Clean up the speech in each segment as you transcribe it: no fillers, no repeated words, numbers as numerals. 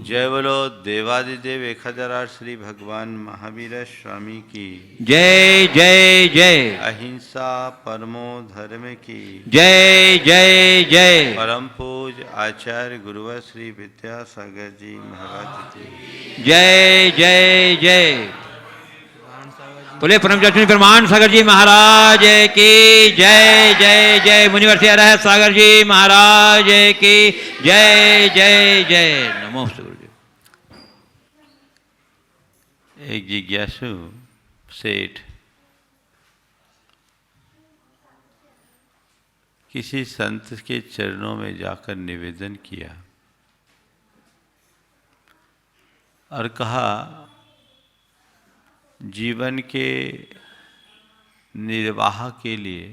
जय बोलो देवादिदेव 1008 श्री भगवान महावीर स्वामी की जय जय जय। अहिंसा परमो धर्म की जय जय जय। परम पूज आचार्य गुरुवर श्री विद्यासागर जी महाराज की जय जय जय। बोले परम जश्मी प्रमाण सागर जी महाराज की जय जय जय। मुनिवर से रह सागर जी महाराज की जय जय जय। नमो गुरु जी। एक जिज्ञासु सेठ किसी संत के चरणों में जाकर निवेदन किया और कहा, जीवन के निर्वाह के लिए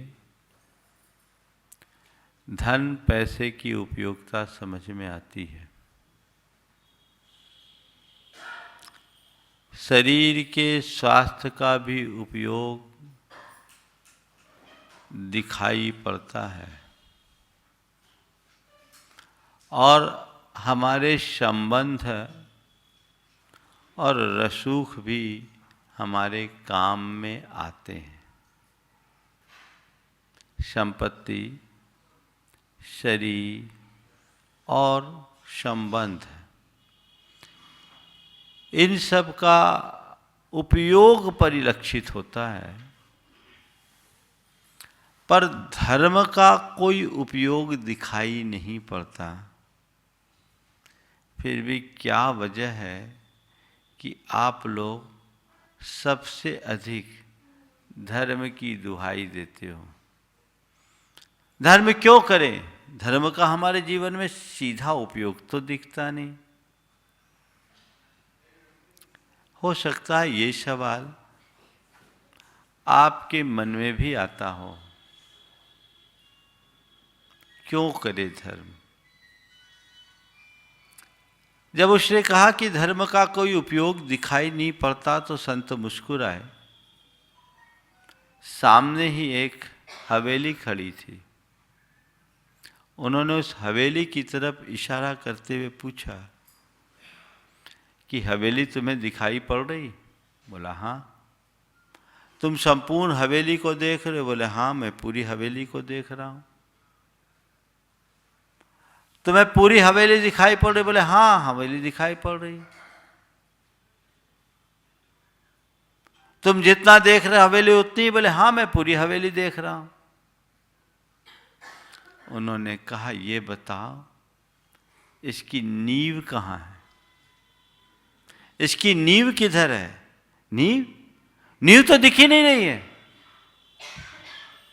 धन पैसे की उपयोगिता समझ में आती है। शरीर के स्वास्थ्य का भी उपयोग दिखाई पड़ता है और हमारे संबंध और रसूख भी हमारे काम में आते हैं। संपत्ति, शरीर और संबंध, इन सब का उपयोग परिलक्षित होता है, पर धर्म का कोई उपयोग दिखाई नहीं पड़ता। फिर भी क्या वजह है कि आप लोग सबसे अधिक धर्म की दुहाई देते हो? धर्म क्यों करें? धर्म का हमारे जीवन में सीधा उपयोग तो दिखता नहीं। हो सकता है ये सवाल आपके मन में भी आता हो, क्यों करे धर्म? जब उसने कहा कि धर्म का कोई उपयोग दिखाई नहीं पड़ता तो संत मुस्कुराए। सामने ही एक हवेली खड़ी थी। उन्होंने उस हवेली की तरफ इशारा करते हुए पूछा कि हवेली तुम्हें दिखाई पड़ रही? बोला हाँ। तुम संपूर्ण हवेली को देख रहे हो? बोले हाँ, मैं पूरी हवेली को देख रहा हूं। तुम्हें पूरी हवेली दिखाई पड़ रही? बोले हाँ, हवेली दिखाई पड़ रही। तुम जितना देख रहे हवेली उतनी? बोले हाँ, मैं पूरी हवेली देख रहा हूं। उन्होंने कहा, ये बताओ इसकी नींव कहाँ है? इसकी नींव किधर है? नींव तो दिखी नहीं रही है।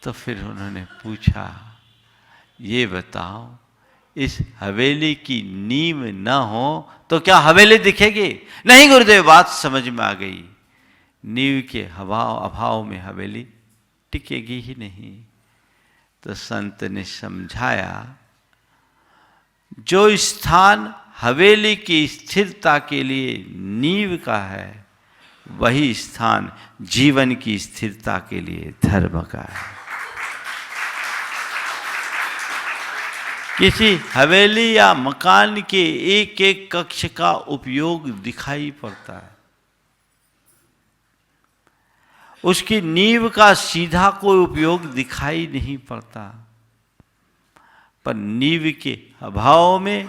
तो फिर उन्होंने पूछा, ये बताओ इस हवेली की नींव न हो तो क्या हवेली दिखेगी? नहीं गुरुदेव, बात समझ में आ गई। नींव के अभाव में हवेली टिकेगी ही नहीं। तो संत ने समझाया, जो स्थान हवेली की स्थिरता के लिए नींव का है, वही स्थान जीवन की स्थिरता के लिए धर्म का है। किसी हवेली या मकान के एक एक कक्ष का उपयोग दिखाई पड़ता है, उसकी नींव का सीधा कोई उपयोग दिखाई नहीं पड़ता। पर नींव के अभाव में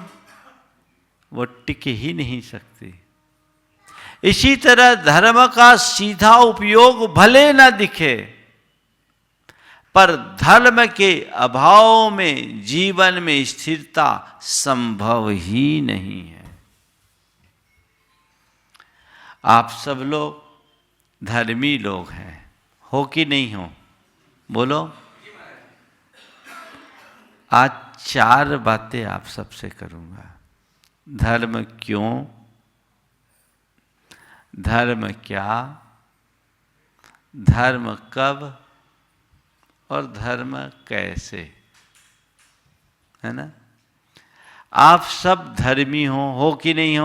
वो टिक ही नहीं सकती। इसी तरह धर्म का सीधा उपयोग भले न दिखे, पर धर्म के अभाव में जीवन में स्थिरता संभव ही नहीं है। आप सब लोग धर्मी लोग हैं, हो कि नहीं हो? बोलो। आज 4 बातें आप सबसे करूंगा। धर्म क्यों, धर्म क्या, धर्म कब और धर्म कैसे, है ना? आप सब धर्मी हो कि नहीं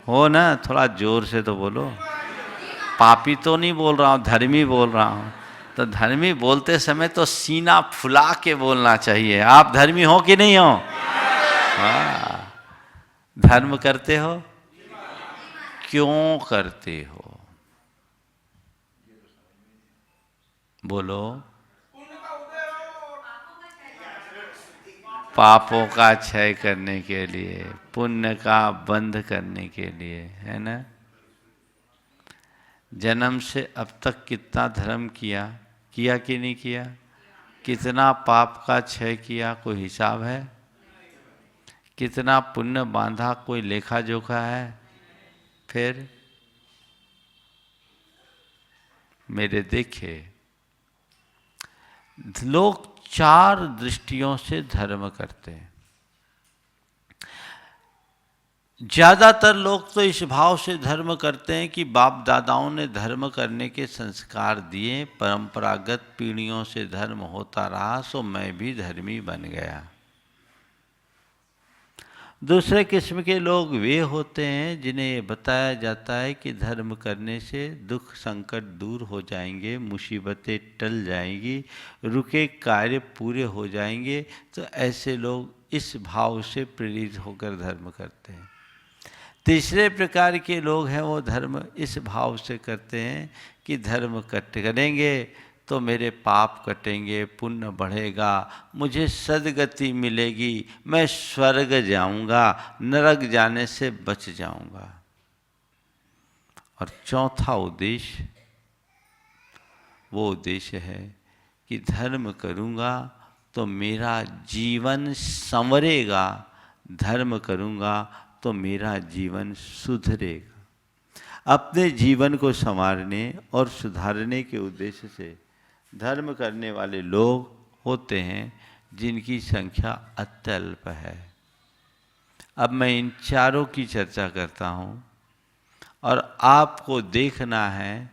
हो ना? थोड़ा जोर से तो बोलो। पापी तो नहीं बोल रहा हूँ, धर्मी बोल रहा हूँ। तो धर्मी बोलते समय तो सीना फुला के बोलना चाहिए। आप धर्मी हो कि नहीं हो? हाँ, धर्म करते हो? क्यों करते हो? बोलो। पापों का क्षय करने के लिए, पुण्य का बंध करने के लिए, है ना? जन्म से अब तक कितना धर्म किया कि नहीं किया? कितना पाप का क्षय किया, कोई हिसाब है? कितना पुण्य बांधा, कोई लेखा जोखा है? फिर मेरे देखे, लोग 4 दृष्टियों से धर्म करते हैं। ज्यादातर लोग तो इस भाव से धर्म करते हैं कि बाप दादाओं ने धर्म करने के संस्कार दिए, परंपरागत पीढ़ियों से धर्म होता रहा, सो मैं भी धर्मी बन गया। दूसरे किस्म के लोग वे होते हैं जिन्हें ये बताया जाता है कि धर्म करने से दुख संकट दूर हो जाएंगे, मुसीबतें टल जाएंगी, रुके कार्य पूरे हो जाएंगे। तो ऐसे लोग इस भाव से प्रेरित होकर धर्म करते हैं। तीसरे प्रकार के लोग हैं, वो धर्म इस भाव से करते हैं कि धर्म करेंगे तो मेरे पाप कटेंगे, पुण्य बढ़ेगा, मुझे सद्गति मिलेगी, मैं स्वर्ग जाऊंगा, नरक जाने से बच जाऊंगा। और चौथा उद्देश्य, वो उद्देश्य है कि धर्म करूंगा तो मेरा जीवन संवरेगा, धर्म करूंगा तो मेरा जीवन सुधरेगा। अपने जीवन को संवारने और सुधारने के उद्देश्य से धर्म करने वाले लोग होते हैं जिनकी संख्या अत्यल्प है। अब मैं इन चारों की चर्चा करता हूँ और आपको देखना है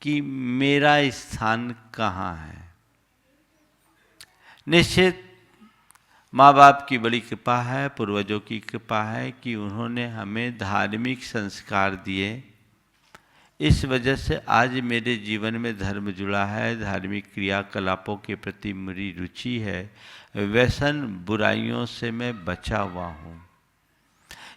कि मेरा स्थान कहाँ है। निश्चित माँ बाप की बड़ी कृपा है, पूर्वजों की कृपा है कि उन्होंने हमें धार्मिक संस्कार दिए। इस वजह से आज मेरे जीवन में धर्म जुड़ा है, धार्मिक क्रियाकलापों के प्रति मेरी रुचि है, व्यसन बुराइयों से मैं बचा हुआ हूँ।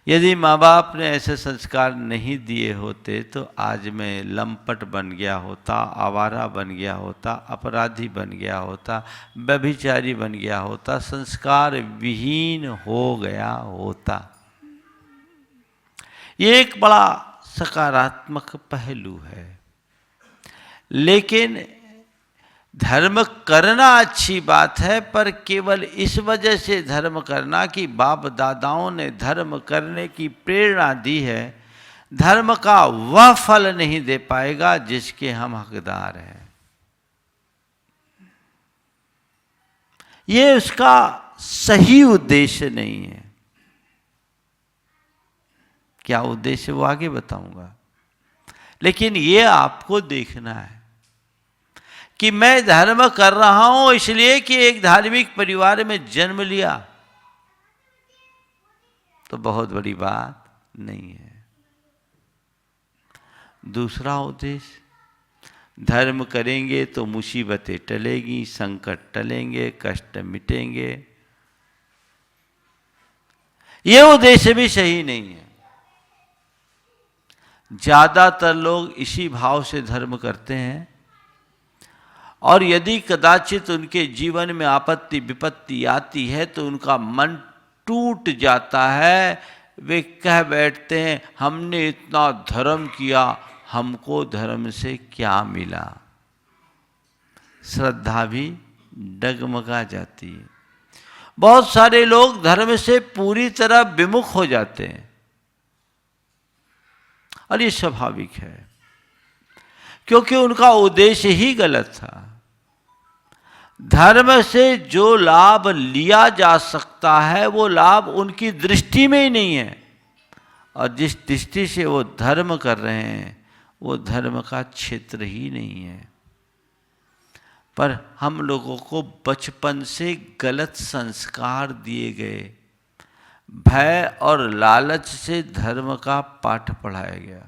यदि माँ बाप ने ऐसे संस्कार नहीं दिए होते तो आज मैं लंपट बन गया होता, आवारा बन गया होता, अपराधी बन गया होता, व्यभिचारी बन गया होता, संस्कार विहीन हो गया होता। ये एक बड़ा सकारात्मक पहलू है। लेकिन धर्म करना अच्छी बात है, पर केवल इस वजह से धर्म करना कि बाप दादाओं ने धर्म करने की प्रेरणा दी है, धर्म का वह फल नहीं दे पाएगा जिसके हम हकदार हैं। ये उसका सही उद्देश्य नहीं है। क्या उद्देश्य वो आगे बताऊंगा, लेकिन ये आपको देखना है कि मैं धर्म कर रहा हूं इसलिए कि एक धार्मिक परिवार में जन्म लिया तो बहुत बड़ी बात नहीं है। दूसरा उद्देश्य, धर्म करेंगे तो मुसीबतें टलेगी, संकट टलेंगे, कष्ट मिटेंगे। ये उद्देश्य भी सही नहीं है। ज्यादातर लोग इसी भाव से धर्म करते हैं और यदि कदाचित उनके जीवन में आपत्ति विपत्ति आती है तो उनका मन टूट जाता है। वे कह बैठते हैं हमने इतना धर्म किया, हमको धर्म से क्या मिला। श्रद्धा भी डगमगा जाती है। बहुत सारे लोग धर्म से पूरी तरह विमुख हो जाते हैं और ये स्वाभाविक है, क्योंकि उनका उद्देश्य ही गलत था। धर्म से जो लाभ लिया जा सकता है वो लाभ उनकी दृष्टि में ही नहीं है, और जिस दृष्टि से वो धर्म कर रहे हैं वो धर्म का क्षेत्र ही नहीं है। पर हम लोगों को बचपन से गलत संस्कार दिए गए, भय और लालच से धर्म का पाठ पढ़ाया गया।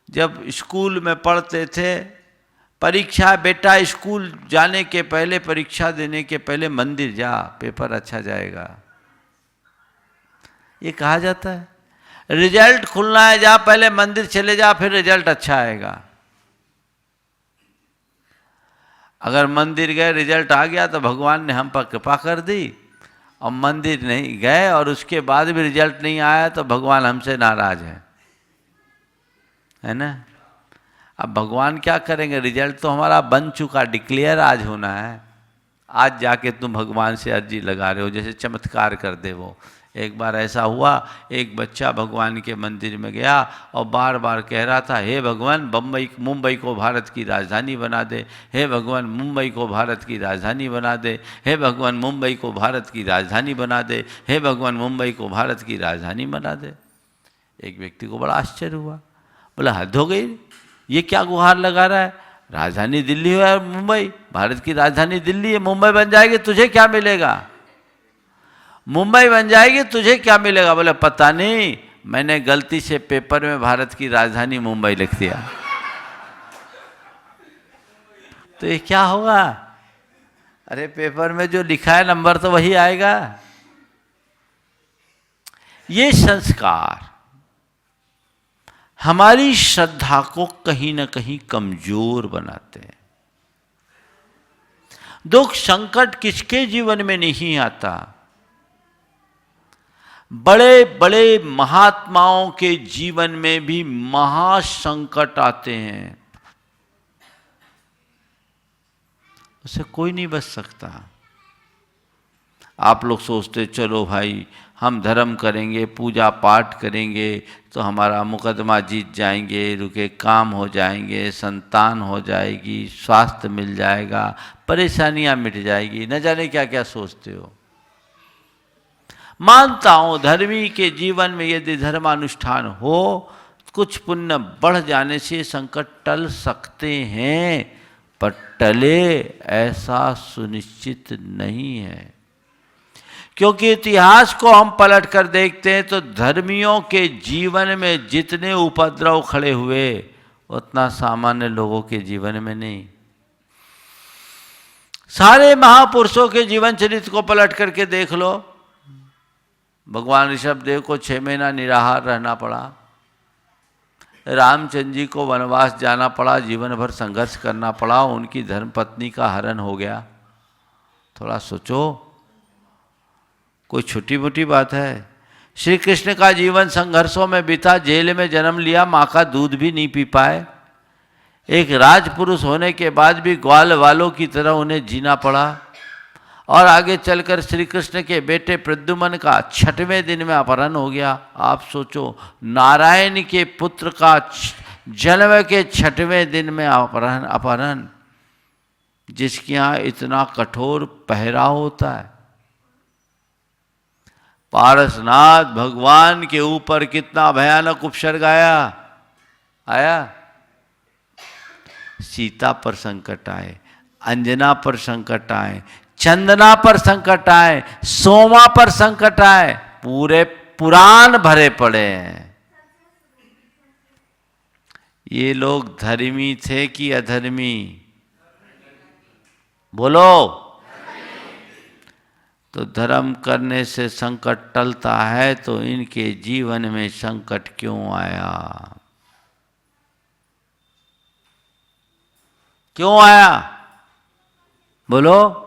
जब स्कूल में पढ़ते थे, परीक्षा, बेटा स्कूल जाने के पहले, परीक्षा देने के पहले मंदिर जा, पेपर अच्छा जाएगा। ये कहा जाता है? रिजल्ट खुलना है, जा पहले मंदिर चले जा, फिर रिजल्ट अच्छा आएगा। अगर मंदिर गए रिजल्ट आ गया तो भगवान ने हम पर कृपा कर दी, और मंदिर नहीं गए और उसके बाद भी रिजल्ट नहीं आया तो भगवान हमसे नाराज है ना। अब भगवान क्या करेंगे? रिजल्ट तो हमारा बन चुका, डिक्लेयर आज होना है। आज जाके तुम भगवान से अर्जी लगा रहे हो, जैसे चमत्कार कर दे वो। एक बार ऐसा हुआ, एक बच्चा भगवान के मंदिर में गया और बार बार कह रहा था, हे भगवान मुंबई को भारत की राजधानी बना दे, हे भगवान मुंबई को भारत की राजधानी बना दे, हे भगवान मुंबई को भारत की राजधानी बना दे, हे भगवान मुंबई को भारत की राजधानी बना दे। एक व्यक्ति को बड़ा आश्चर्य हुआ, बोला हद हो गई, ये क्या गुहार लगा रहा है? राजधानी दिल्ली है और मुंबई, भारत की राजधानी दिल्ली है, मुंबई बन जाएगी तुझे क्या मिलेगा? मुंबई बन जाएगी तुझे क्या मिलेगा? बोले पता नहीं, मैंने गलती से पेपर में भारत की राजधानी मुंबई लिख दिया। तो ये क्या होगा? अरे पेपर में जो लिखा है नंबर तो वही आएगा। ये संस्कार हमारी श्रद्धा को कहीं ना कहीं कमजोर बनाते हैं। दुख संकट किसके जीवन में नहीं आता? बड़े बड़े महात्माओं के जीवन में भी महासंकट आते हैं, उससे कोई नहीं बच सकता। आप लोग सोचते चलो भाई हम धर्म करेंगे, पूजा पाठ करेंगे तो हमारा मुकदमा जीत जाएंगे, रुके काम हो जाएंगे, संतान हो जाएगी, स्वास्थ्य मिल जाएगा, परेशानियां मिट जाएगी, न जाने क्या क्या सोचते हो। मानता हूं धर्मी के जीवन में यदि धर्मानुष्ठान हो, कुछ पुण्य बढ़ जाने से संकट टल सकते हैं, पर टले ऐसा सुनिश्चित नहीं है। क्योंकि इतिहास को हम पलट कर देखते हैं तो धर्मियों के जीवन में जितने उपद्रव खड़े हुए उतना सामान्य लोगों के जीवन में नहीं। सारे महापुरुषों के जीवन चरित्र को पलट करके देख लो। भगवान ऋषभदेव को 6 महीना निराहार रहना पड़ा, रामचंद्र जी को वनवास जाना पड़ा, जीवन भर संघर्ष करना पड़ा, उनकी धर्मपत्नी का हरण हो गया। थोड़ा सोचो, कोई छोटी मोटी बात है? श्री कृष्ण का जीवन संघर्षों में बीता, जेल में जन्म लिया, माँ का दूध भी नहीं पी पाए, एक राजपुरुष होने के बाद भी ग्वाल वालों की तरह उन्हें जीना पड़ा। और आगे चलकर श्री कृष्ण के बेटे प्रद्युम्न का 6वें दिन में अपहरण हो गया। आप सोचो, नारायण के पुत्र का जन्म के 6वें दिन में अपहरण, जिसके यहाँ इतना कठोर पहराव होता है। पारसनाथ भगवान के ऊपर कितना भयानक उपसर्ग आया। सीता पर संकट आए, अंजना पर संकट आए, चंदना पर संकट आए, सोमा पर संकट आए, पूरे पुराण भरे पड़े हैं। ये लोग धर्मी थे कि अधर्मी? बोलो। तो धर्म करने से संकट टलता है, तो इनके जीवन में संकट क्यों आया? क्यों आया? बोलो।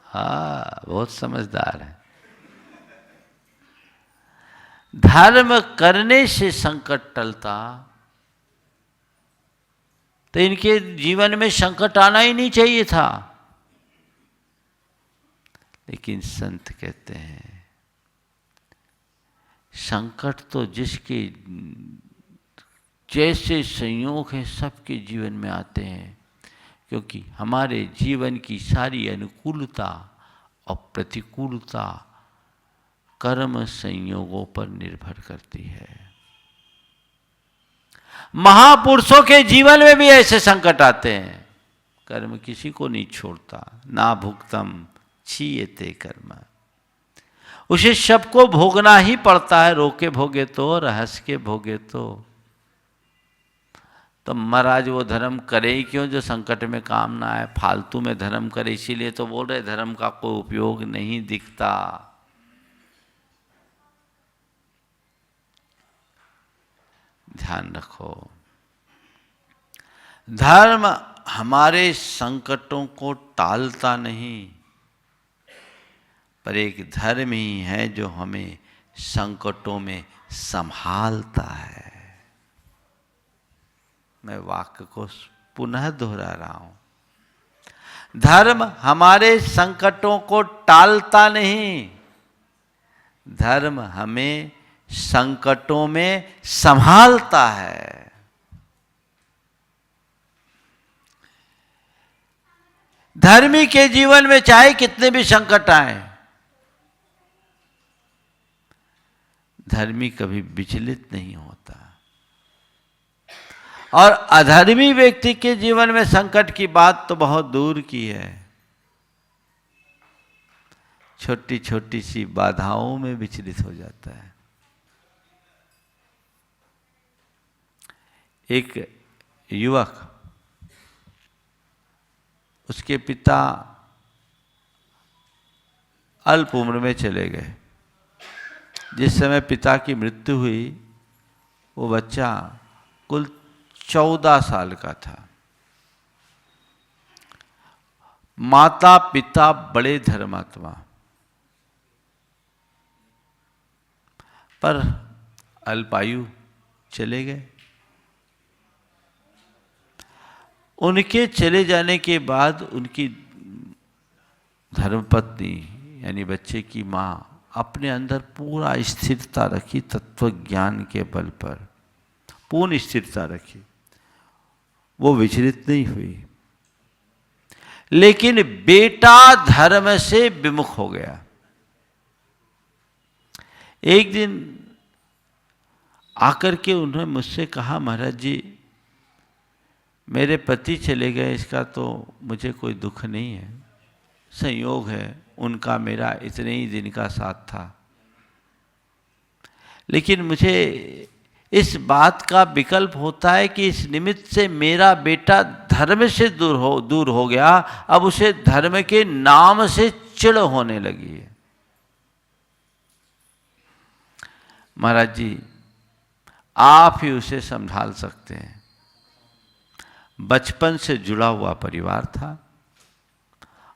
हाँ, बहुत समझदार है। धर्म करने से संकट टलता तो इनके जीवन में संकट आना ही नहीं चाहिए था। लेकिन संत कहते हैं संकट तो जिसके जैसे संयोग है सबके जीवन में आते हैं, क्योंकि हमारे जीवन की सारी अनुकूलता और प्रतिकूलता कर्म संयोगों पर निर्भर करती है। महापुरुषों के जीवन में भी ऐसे संकट आते हैं। कर्म किसी को नहीं छोड़ता, ना भुक्तम क्षीयते कर्म, उसे सबको भोगना ही पड़ता है। रोके भोगे तो, रहस्य के भोगे तो। तो महाराज वो धर्म करे ही क्यों जो संकट में काम ना आए, फालतू में धर्म करे। इसीलिए तो बोल रहे धर्म का कोई उपयोग नहीं दिखता। ध्यान रखो, धर्म हमारे संकटों को टालता नहीं, पर एक धर्म ही है जो हमें संकटों में संभालता है। मैं वाक्य को पुनः दोहरा रहा हूं। धर्म हमारे संकटों को टालता नहीं, धर्म हमें संकटों में संभालता है। धर्मी के जीवन में चाहे कितने भी संकट आए, धर्मी कभी विचलित नहीं होता। और अधर्मी व्यक्ति के जीवन में संकट की बात तो बहुत दूर की है, छोटी छोटी सी बाधाओं में विचलित हो जाता है। एक युवक, उसके पिता अल्प उम्र में चले गए। जिस समय पिता की मृत्यु हुई वो बच्चा कुल 14 साल का था। माता पिता बड़े धर्मात्मा, पर अल्पायु चले गए। उनके चले जाने के बाद उनकी धर्मपत्नी यानी बच्चे की माँ अपने अंदर पूरा स्थिरता रखी, तत्व ज्ञान के बल पर पूर्ण स्थिरता रखी, वो विचलित नहीं हुई। लेकिन बेटा धर्म से विमुख हो गया। एक दिन आकर के उन्होंने मुझसे कहा, महाराज जी मेरे पति चले गए, इसका तो मुझे कोई दुख नहीं है, संयोग है, उनका मेरा इतने ही दिन का साथ था। लेकिन मुझे इस बात का विकल्प होता है कि इस निमित्त से मेरा बेटा धर्म से दूर हो गया, अब उसे धर्म के नाम से चिढ़ होने लगी है। महाराज जी आप ही उसे संभाल सकते हैं। बचपन से जुड़ा हुआ परिवार था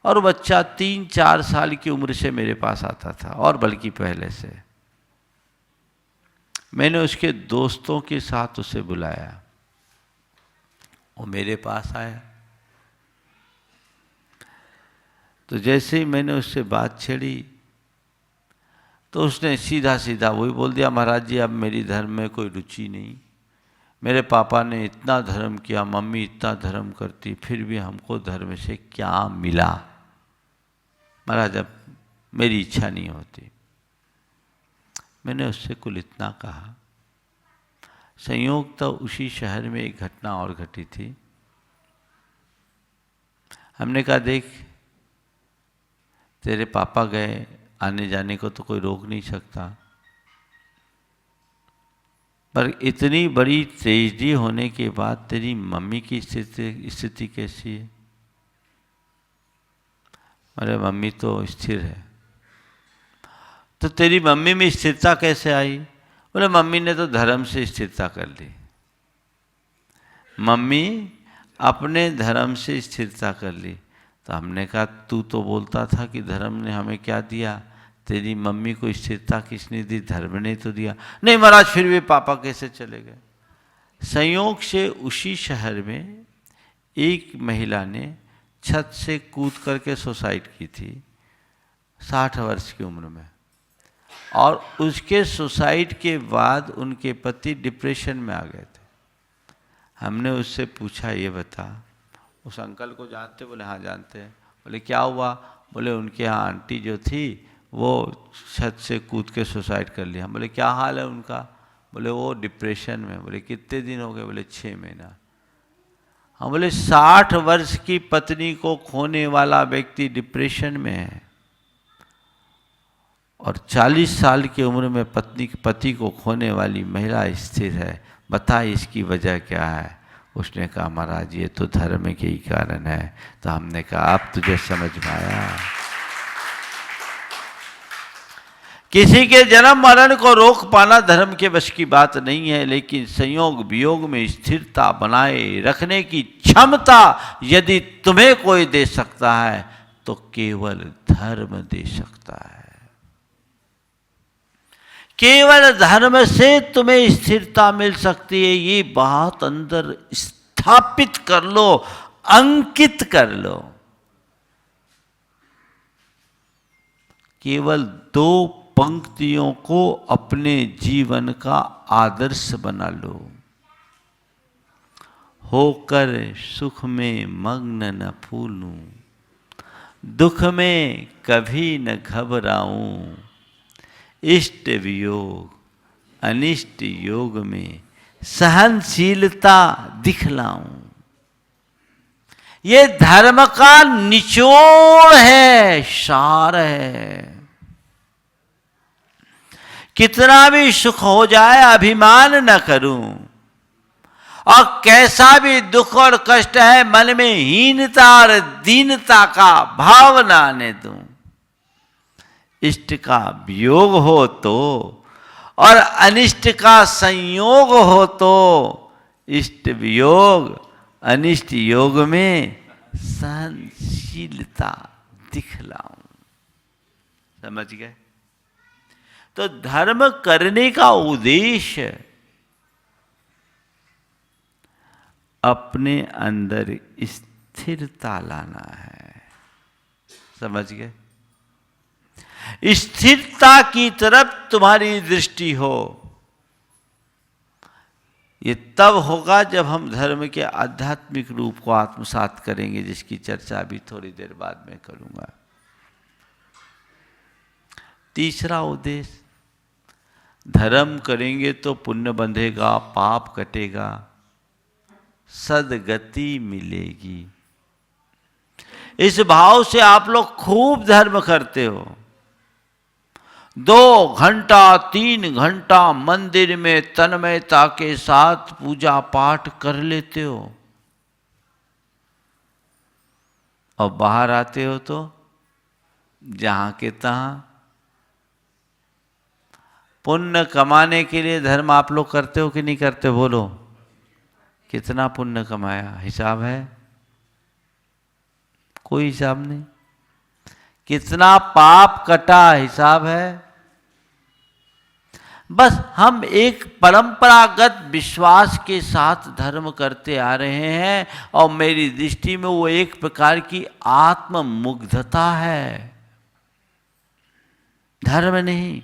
और बच्चा 3-4 साल की उम्र से मेरे पास आता था, और बल्कि पहले से। मैंने उसके दोस्तों के साथ उसे बुलाया, वो मेरे पास आया। तो जैसे ही मैंने उससे बात छेड़ी तो उसने सीधा सीधा वही बोल दिया, महाराज जी अब मेरी धर्म में कोई रुचि नहीं, मेरे पापा ने इतना धर्म किया, मम्मी इतना धर्म करती, फिर भी हमको धर्म से क्या मिला, महाराज अब मेरी इच्छा नहीं होती। मैंने उससे कुल इतना कहा। संयोग तो उसी शहर में एक घटना और घटी थी। हमने कहा देख तेरे पापा गए, आने जाने को तो कोई रोक नहीं सकता, पर इतनी बड़ी ट्रेजेडी होने के बाद तेरी मम्मी की स्थिति कैसी है? अरे मम्मी तो स्थिर है। तो तेरी मम्मी में स्थिरता कैसे आई? बोले मम्मी ने तो धर्म से स्थिरता कर ली। मम्मी अपने धर्म से स्थिरता कर ली। तो हमने कहा तू तो बोलता था कि धर्म ने हमें क्या दिया, तेरी मम्मी को स्थिरता किसने दी? धर्म ने तो दिया। नहीं महाराज फिर भी पापा कैसे चले गए? संयोग से उसी शहर में एक महिला ने छत से कूद करके सुसाइड की थी 60 वर्ष की उम्र में, और उसके सुसाइड के बाद उनके पति डिप्रेशन में आ गए थे। हमने उससे पूछा ये बता, उस अंकल को जानते? बोले हाँ जानते हैं। बोले क्या हुआ? बोले उनके यहाँ आंटी जो थी वो छत से कूद के सुसाइड कर लिया। बोले क्या हाल है उनका? बोले वो डिप्रेशन में। बोले कितने दिन हो गए? बोले 6 महीना। हाँ बोले 60 वर्ष की पत्नी को खोने वाला व्यक्ति डिप्रेशन में है, और 40 साल की उम्र में पति को खोने वाली महिला स्थिर है। बताए इसकी वजह क्या है? उसने कहा महाराज ये तो धर्म के ही कारण है। तो हमने कहा अब तुझे समझ में आया। किसी के जन्म मरण को रोक पाना धर्म के वश की बात नहीं है, लेकिन संयोग वियोग में स्थिरता बनाए रखने की क्षमता यदि तुम्हें कोई दे सकता है तो केवल धर्म दे सकता है। केवल धर्म से तुम्हें स्थिरता मिल सकती है। ये बात अंदर स्थापित कर लो, अंकित कर लो। केवल 2 पंक्तियों को अपने जीवन का आदर्श बना लो। होकर सुख में मग्न न फूलूं, दुख में कभी न घबराऊं, इष्ट वियोग अनिष्ट योग में सहनशीलता दिखलाऊं। ये धर्म का निचोड़ है, सार है। कितना भी सुख हो जाए अभिमान न करूं, और कैसा भी दुख और कष्ट है मन में हीनता और दीनता का भाव न आने दूं। इष्ट का वियोग हो तो और अनिष्ट का संयोग हो तो इष्ट वियोग अनिष्ट योग में सहनशीलता दिखलाऊं। समझ गए? तो धर्म करने का उद्देश्य अपने अंदर स्थिरता लाना है। समझ गए? स्थिरता की तरफ तुम्हारी दृष्टि हो। ये तब होगा जब हम धर्म के आध्यात्मिक रूप को आत्मसात करेंगे, जिसकी चर्चा अभी थोड़ी देर बाद में करूंगा। तीसरा उद्देश्य, धर्म करेंगे तो पुण्य बंधेगा, पाप कटेगा, सदगति मिलेगी। इस भाव से आप लोग खूब धर्म करते हो। 2 घंटा 3 घंटा मंदिर में तन्मयता के साथ पूजा पाठ कर लेते हो, और बाहर आते हो तो जहां के तहां। पुण्य कमाने के लिए धर्म आप लोग करते हो कि नहीं करते? बोलो, कितना पुण्य कमाया? हिसाब है? कोई हिसाब नहीं। कितना पाप कटा? हिसाब है? बस हम एक परंपरागत विश्वास के साथ धर्म करते आ रहे हैं, और मेरी दृष्टि में वो एक प्रकार की आत्ममुग्धता है, धर्म नहीं।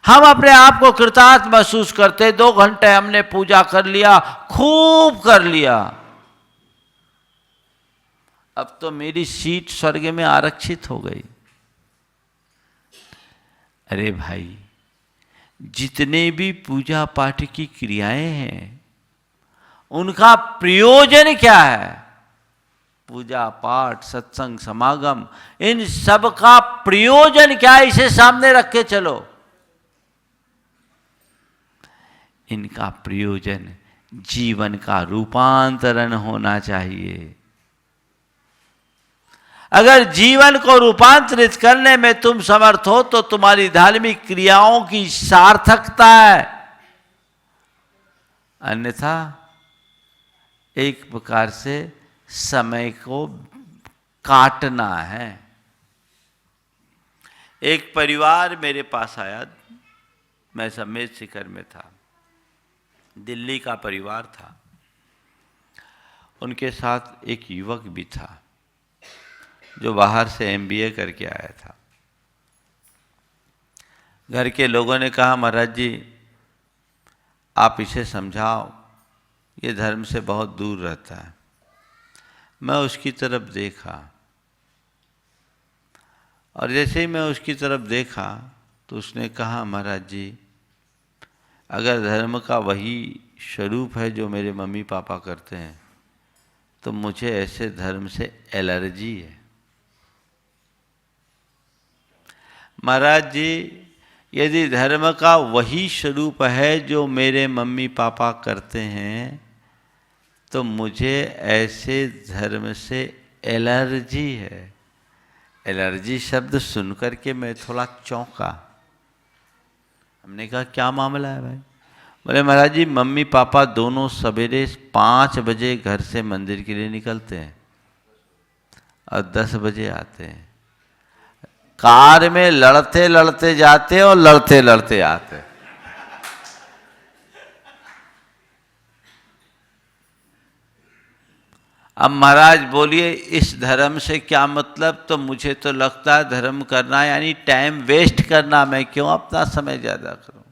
हम अपने आप को कृतार्थ महसूस करते। 2 घंटे हमने पूजा कर लिया, खूब कर लिया, अब तो मेरी सीट स्वर्ग में आरक्षित हो गई। अरे भाई, जितने भी पूजा पाठ की क्रियाएं हैं उनका प्रयोजन क्या है? पूजा पाठ, सत्संग, समागम, इन सब का प्रयोजन क्या है? इसे सामने रख के चलो। इनका प्रयोजन जीवन का रूपांतरण होना चाहिए। अगर जीवन को रूपांतरित करने में तुम समर्थ हो तो तुम्हारी धार्मिक क्रियाओं की सार्थकता है, अन्यथा एक प्रकार से समय को काटना है। एक परिवार मेरे पास आया, मैं समेत शिखर में था, दिल्ली का परिवार था। उनके साथ एक युवक भी था जो बाहर से MBA करके आया था। घर के लोगों ने कहा, महाराज जी आप इसे समझाओ, ये धर्म से बहुत दूर रहता है। मैं उसकी तरफ देखा, और जैसे ही मैं उसकी तरफ देखा तो उसने कहा, महाराज जी अगर धर्म का वही स्वरूप है जो मेरे मम्मी पापा करते हैं तो मुझे ऐसे धर्म से एलर्जी है। महाराज जी यदि धर्म का वही स्वरूप है जो मेरे मम्मी पापा करते हैं, तो मुझे ऐसे धर्म से एलर्जी है। एलर्जी शब्द सुनकर के मैं थोड़ा चौंका। हमने कहा क्या मामला है भाई? बोले महाराज जी, मम्मी पापा दोनों सवेरे 5 बजे घर से मंदिर के लिए निकलते हैं और 10 बजे आते हैं। कार में लड़ते लड़ते जाते हैं और लड़ते लड़ते आते हैं। अब महाराज बोलिए इस धर्म से क्या मतलब? तो मुझे तो लगता है धर्म करना यानी टाइम वेस्ट करना। मैं क्यों अपना समय ज़्यादा करूं?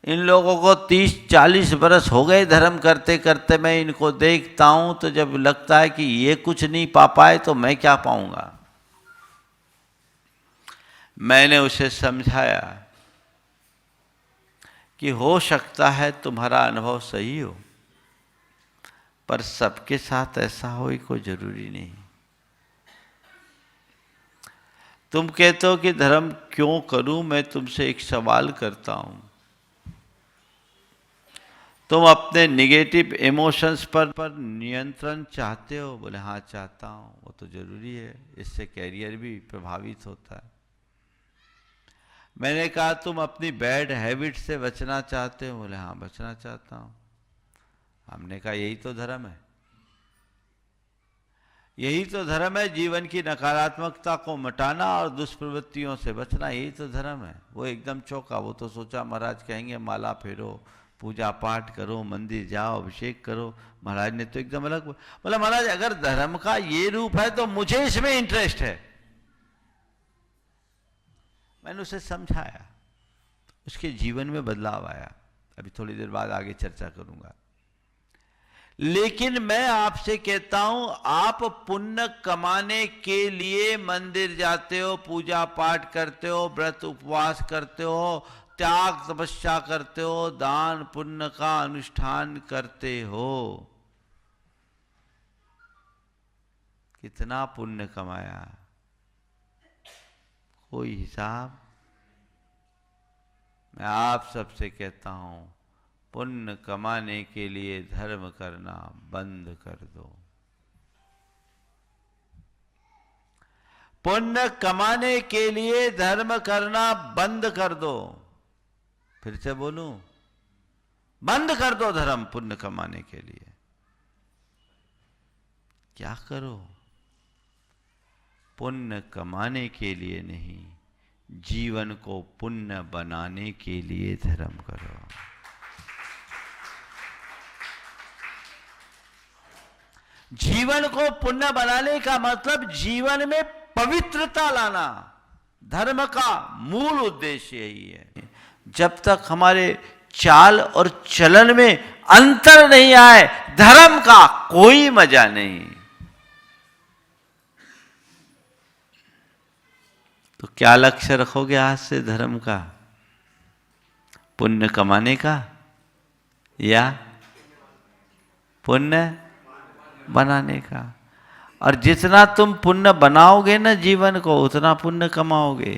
इन लोगों को 30-40 बरस हो गए धर्म करते करते। मैं इनको देखता हूं तो जब लगता है कि ये कुछ नहीं पा पाए तो मैं क्या पाऊंगा। मैंने उसे समझाया कि हो सकता है तुम्हारा अनुभव सही हो, पर सबके साथ ऐसा हो कोई जरूरी नहीं। तुम कहते हो कि धर्म क्यों करूं? मैं तुमसे एक सवाल करता हूं। तुम अपने निगेटिव इमोशंस पर नियंत्रण चाहते हो? बोले हाँ चाहता हूं। वो तो जरूरी है, इससे कैरियर भी प्रभावित होता है। मैंने कहा तुम अपनी बैड हैबिट से बचना चाहते हो? बोले हाँ बचना चाहता हूं। हमने कहा यही तो धर्म है। यही तो धर्म है, जीवन की नकारात्मकता को मिटाना और दुष्प्रवृत्तियों से बचना। यही तो धर्म है। वो एकदम चौंका। वो तो सोचा महाराज कहेंगे माला फेरो, पूजा पाठ करो, मंदिर जाओ, अभिषेक करो। महाराज ने तो एकदम अलग बोला। महाराज अगर धर्म का ये रूप है तो मुझे इसमें इंटरेस्ट है। मैंने उसे समझाया, उसके जीवन में बदलाव आया। अभी थोड़ी देर बाद आगे चर्चा करूंगा। लेकिन मैं आपसे कहता हूं, आप पुण्य कमाने के लिए मंदिर जाते हो, पूजा पाठ करते हो, व्रत उपवास करते हो, त्याग तपस्या करते हो, दान पुण्य का अनुष्ठान करते हो। कितना पुण्य कमाया? कोई हिसाब? मैं आप सबसे कहता हूं, पुण्य कमाने के लिए धर्म करना बंद कर दो। पुण्य कमाने के लिए धर्म करना बंद कर दो। फिर से बोलूं, बंद कर दो धर्म पुण्य कमाने के लिए। क्या करो? पुण्य कमाने के लिए नहीं, जीवन को पुण्य बनाने के लिए धर्म करो। जीवन को पुण्य बनाने का मतलब जीवन में पवित्रता लाना। धर्म का मूल उद्देश्य यही है। जब तक हमारे चाल और चलन में अंतर नहीं आए, धर्म का कोई मजा नहीं। तो क्या लक्ष्य रखोगे आज से धर्म का? पुण्य कमाने का या पुण्य बनाने का? और जितना तुम पुण्य बनाओगे ना जीवन को, उतना पुण्य कमाओगे।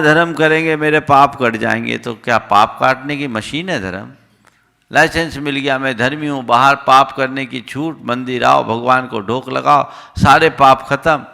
धर्म करेंगे मेरे पाप कट जाएंगे, तो क्या पाप काटने की मशीन है धर्म? लाइसेंस मिल गया, मैं धर्मी हूं, बाहर पाप करने की छूट, मंदिर आओ, भगवान को ढोक लगाओ, सारे पाप खत्म।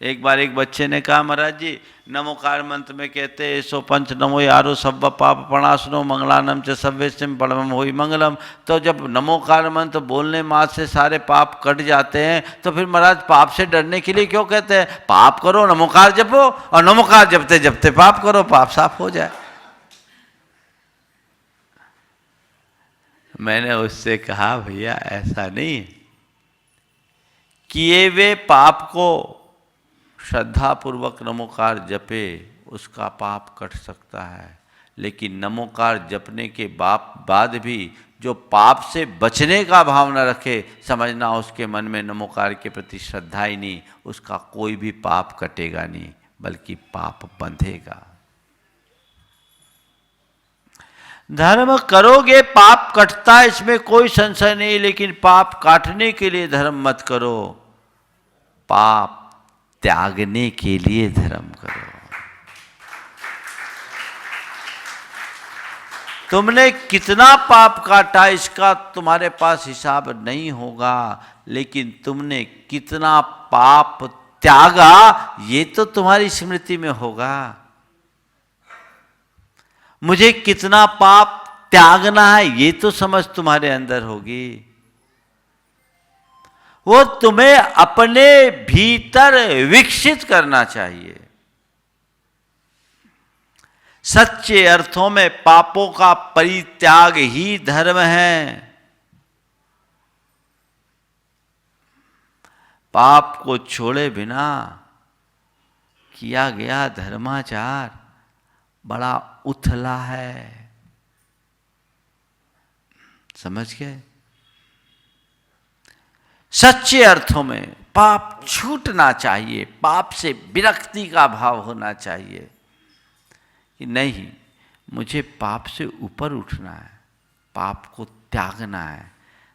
एक बार एक बच्चे ने कहा महाराज जी, नमोकार मंत्र में कहते हैं 105 नमो यारो सब पाप प्रणाशनो मंगलानम च सव्यम परमम होई मंगलम। तो जब नमोकार मंत्र बोलने मात्र से सारे पाप कट जाते हैं, तो फिर महाराज पाप से डरने के लिए क्यों कहते हैं? पाप करो, नमोकार जपो, और नमोकार जपते जपते पाप करो, पाप साफ हो जाए। मैंने उससे कहा भैया ऐसा नहीं, किए वे पाप को श्रद्धा पूर्वक नमोकार जपे, उसका पाप कट सकता है। लेकिन नमोकार जपने के बाद भी जो पाप से बचने का भावना रखे, समझना उसके मन में नमोकार के प्रति श्रद्धा ही नहीं, उसका कोई भी पाप कटेगा नहीं, बल्कि पाप बंधेगा। धर्म करोगे पाप कटता है, इसमें कोई संशय नहीं। लेकिन पाप काटने के लिए धर्म मत करो। पाप त्यागने के लिए धर्म करो। तुमने कितना पाप काटा इसका तुम्हारे पास हिसाब नहीं होगा, लेकिन तुमने कितना पाप त्यागा ये तो तुम्हारी स्मृति में होगा। मुझे कितना पाप त्यागना है ये तो समझ तुम्हारे अंदर होगी। वो तुम्हें अपने भीतर विकसित करना चाहिए। सच्चे अर्थों में पापों का परित्याग ही धर्म है। पाप को छोड़े बिना किया गया धर्माचार बड़ा उथला है। समझ गए? सच्चे अर्थों में पाप छूटना चाहिए, पाप से विरक्ति का भाव होना चाहिए कि नहीं, मुझे पाप से ऊपर उठना है, पाप को त्यागना है।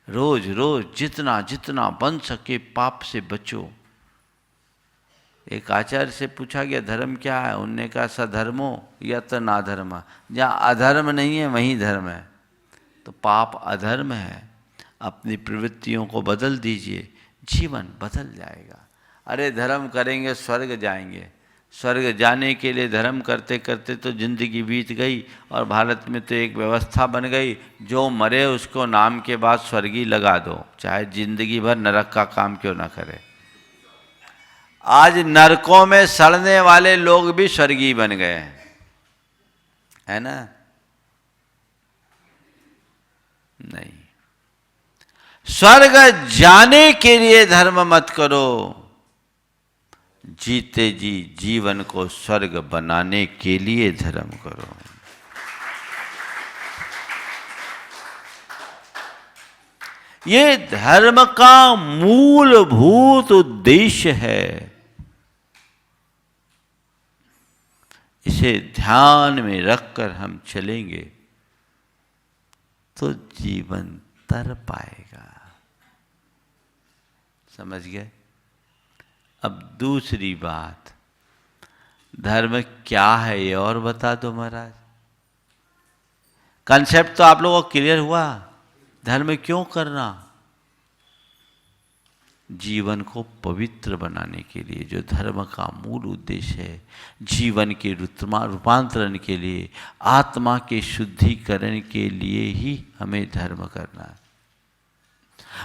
रोज रोज जितना जितना बन सके पाप से बचो। एक आचार्य से पूछा गया धर्म क्या है, उनने कहा सधर्मो यत नाधर्म। जहाँ अधर्म नहीं है वहीं धर्म है। तो पाप अधर्म है, अपनी प्रवृत्तियों को बदल दीजिए, जीवन बदल जाएगा। अरे धर्म करेंगे स्वर्ग जाएंगे, स्वर्ग जाने के लिए धर्म करते करते तो जिंदगी बीत गई। और भारत में तो एक व्यवस्था बन गई, जो मरे उसको नाम के बाद स्वर्गीय लगा दो, चाहे जिंदगी भर नरक का काम क्यों ना करे। आज नरकों में सड़ने वाले लोग भी स्वर्गीय बन गए हैं, है ना? नहीं, स्वर्ग जाने के लिए धर्म मत करो, जीते जी जीवन को स्वर्ग बनाने के लिए धर्म करो। ये धर्म का मूलभूत उद्देश्य है। इसे ध्यान में रखकर हम चलेंगे तो जीवन तर पाएगा। समझ गए? अब दूसरी बात, धर्म क्या है ये और बता दो महाराज। कंसेप्ट तो आप लोगों को क्लियर हुआ? धर्म क्यों करना? जीवन को पवित्र बनाने के लिए, जो धर्म का मूल उद्देश्य है, जीवन के रूपांतरण के लिए, आत्मा के शुद्धिकरण के लिए ही हमें धर्म करना है।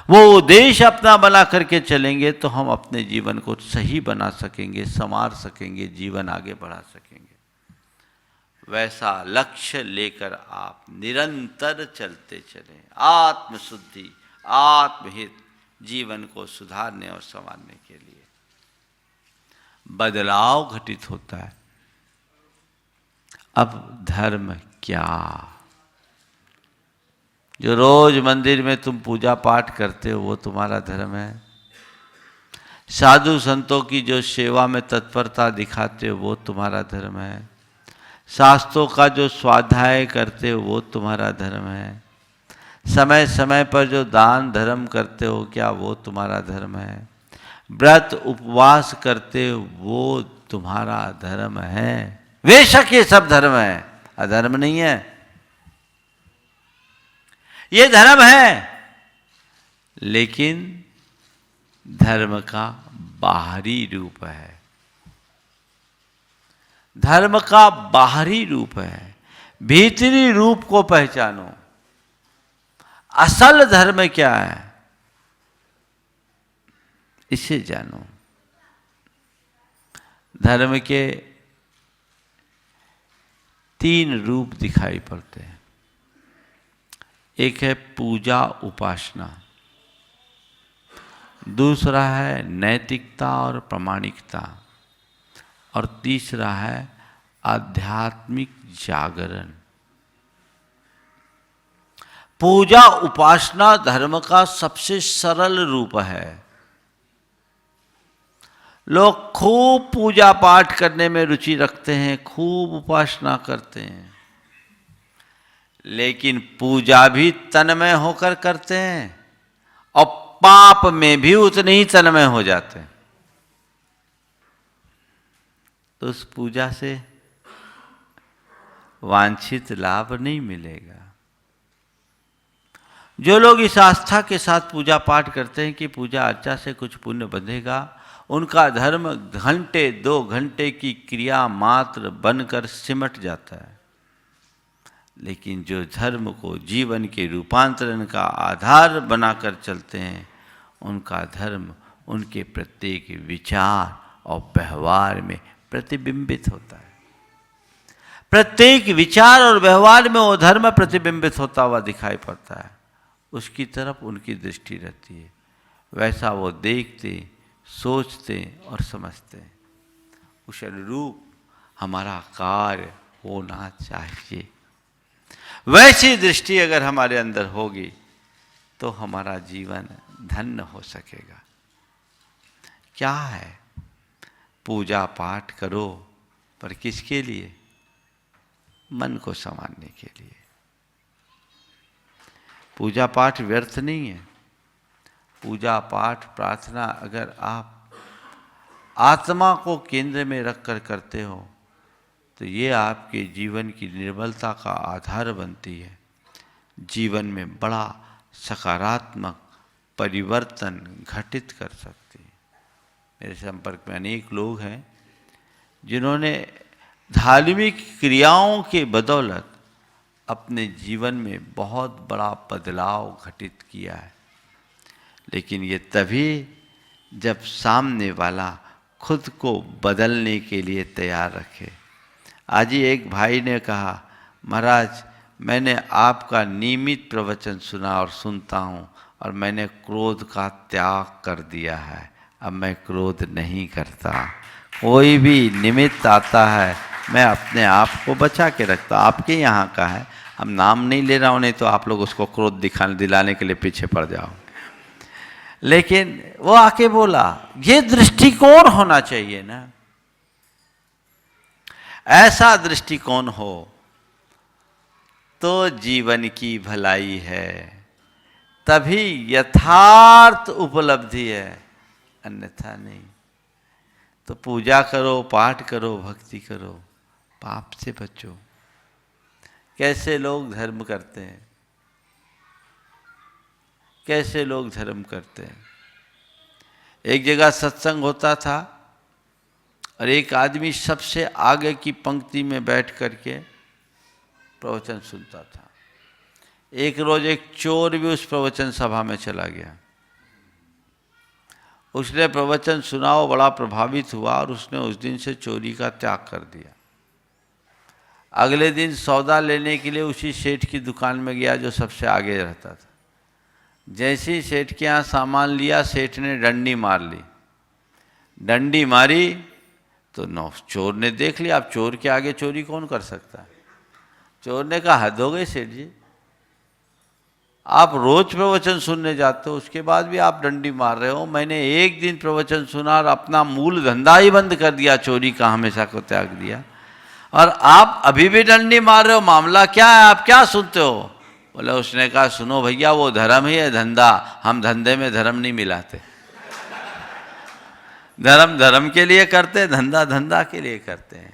वो उद्देश्य अपना बना करके चलेंगे तो हम अपने जीवन को सही बना सकेंगे, संवार सकेंगे, जीवन आगे बढ़ा सकेंगे। वैसा लक्ष्य लेकर आप निरंतर चलते चलें, आत्मशुद्धि, आत्महित, जीवन को सुधारने और संवारने के लिए बदलाव घटित होता है। अब धर्म क्या? जो रोज मंदिर में तुम पूजा पाठ करते हो वो तुम्हारा धर्म है। साधु संतों की जो सेवा में तत्परता दिखाते हो वो तुम्हारा धर्म है। शास्त्रों का जो स्वाध्याय करते हो वो तुम्हारा धर्म है। समय समय पर जो दान धर्म करते हो क्या वो तुम्हारा धर्म है। व्रत उपवास करते हो वो तुम्हारा धर्म है। बेशक ये सब धर्म है, अधर्म नहीं है। ये धर्म है, लेकिन धर्म का बाहरी रूप है। धर्म का बाहरी रूप है, भीतरी रूप को पहचानो। असल धर्म क्या है इसे जानो। धर्म के 3 रूप दिखाई पड़ते हैं। एक है पूजा उपासना, दूसरा है नैतिकता और प्रामाणिकता, और तीसरा है आध्यात्मिक जागरण। पूजा उपासना धर्म का सबसे सरल रूप है। लोग खूब पूजा पाठ करने में रुचि रखते हैं, खूब उपासना करते हैं, लेकिन पूजा भी तन्मय होकर करते हैं और पाप में भी उतने ही तन्मय हो जाते हैं। तो उस पूजा से वांछित लाभ नहीं मिलेगा। जो लोग इस आस्था के साथ पूजा पाठ करते हैं कि पूजा अर्चा से कुछ पुण्य बंधेगा, उनका धर्म घंटे 2 घंटे की क्रिया मात्र बनकर सिमट जाता है। लेकिन जो धर्म को जीवन के रूपांतरण का आधार बनाकर चलते हैं, उनका धर्म उनके प्रत्येक विचार और व्यवहार में प्रतिबिंबित होता है। प्रत्येक विचार और व्यवहार में वो धर्म प्रतिबिंबित होता हुआ दिखाई पड़ता है। उसकी तरफ उनकी दृष्टि रहती है, वैसा वो देखते, सोचते और समझते हैं। उस अनुरूप हमारा कार्य होना चाहिए। वैसी दृष्टि अगर हमारे अंदर होगी तो हमारा जीवन धन्य हो सकेगा। क्या है? पूजा पाठ करो, पर किसके लिए? मन को संवारने के लिए। पूजा पाठ व्यर्थ नहीं है। पूजा पाठ प्रार्थना अगर आप आत्मा को केंद्र में रखकर करते हो तो ये आपके जीवन की निर्मलता का आधार बनती है। जीवन में बड़ा सकारात्मक परिवर्तन घटित कर सकती है। मेरे संपर्क में अनेक लोग हैं जिन्होंने धार्मिक क्रियाओं के बदौलत अपने जीवन में बहुत बड़ा बदलाव घटित किया है। लेकिन ये तभी जब सामने वाला खुद को बदलने के लिए तैयार रखे। आज ही एक भाई ने कहा, महाराज मैंने आपका नियमित प्रवचन सुना और सुनता हूँ, और मैंने क्रोध का त्याग कर दिया है। अब मैं क्रोध नहीं करता। कोई भी निमित्त आता है मैं अपने आप को बचा के रखता। आपके यहाँ का है, हम नाम नहीं ले रहा हूँ, नहीं तो आप लोग उसको क्रोध दिलाने के लिए पीछे पड़ जाओ। लेकिन वो आके बोला, ये दृष्टिकोण होना चाहिए ना। ऐसा दृष्टिकोण हो तो जीवन की भलाई है, तभी यथार्थ उपलब्धि है, अन्यथा नहीं। तो पूजा करो, पाठ करो, भक्ति करो, पाप से बचो। कैसे लोग धर्म करते हैं, कैसे लोग धर्म करते हैं। एक जगह सत्संग होता था और एक आदमी सबसे आगे की पंक्ति में बैठ करके प्रवचन सुनता था। एक रोज एक चोर भी उस प्रवचन सभा में चला गया। उसने प्रवचन सुना, वो बड़ा प्रभावित हुआ और उसने उस दिन से चोरी का त्याग कर दिया। अगले दिन सौदा लेने के लिए उसी सेठ की दुकान में गया जो सबसे आगे रहता था। जैसे ही सेठ के यहाँ सामान लिया, सेठ ने डंडी मार ली। डंडी मारी तो चोर ने देख लिया, अब चोर के आगे चोरी कौन कर सकता है। चोर ने कहा, हद हो गई सेठ जी, आप रोज प्रवचन सुनने जाते हो, उसके बाद भी आप डंडी मार रहे हो। मैंने एक दिन प्रवचन सुना और अपना मूल धंधा ही बंद कर दिया, चोरी का हमेशा को त्याग दिया, और आप अभी भी डंडी मार रहे हो। मामला क्या है, आप क्या सुनते हो? बोले, उसने कहा, सुनो भैया, वो धर्म ही है धंधा, हम धंधे में धर्म नहीं मिलाते। धर्म धर्म के लिए करते, धंधा धंधा के लिए करते हैं।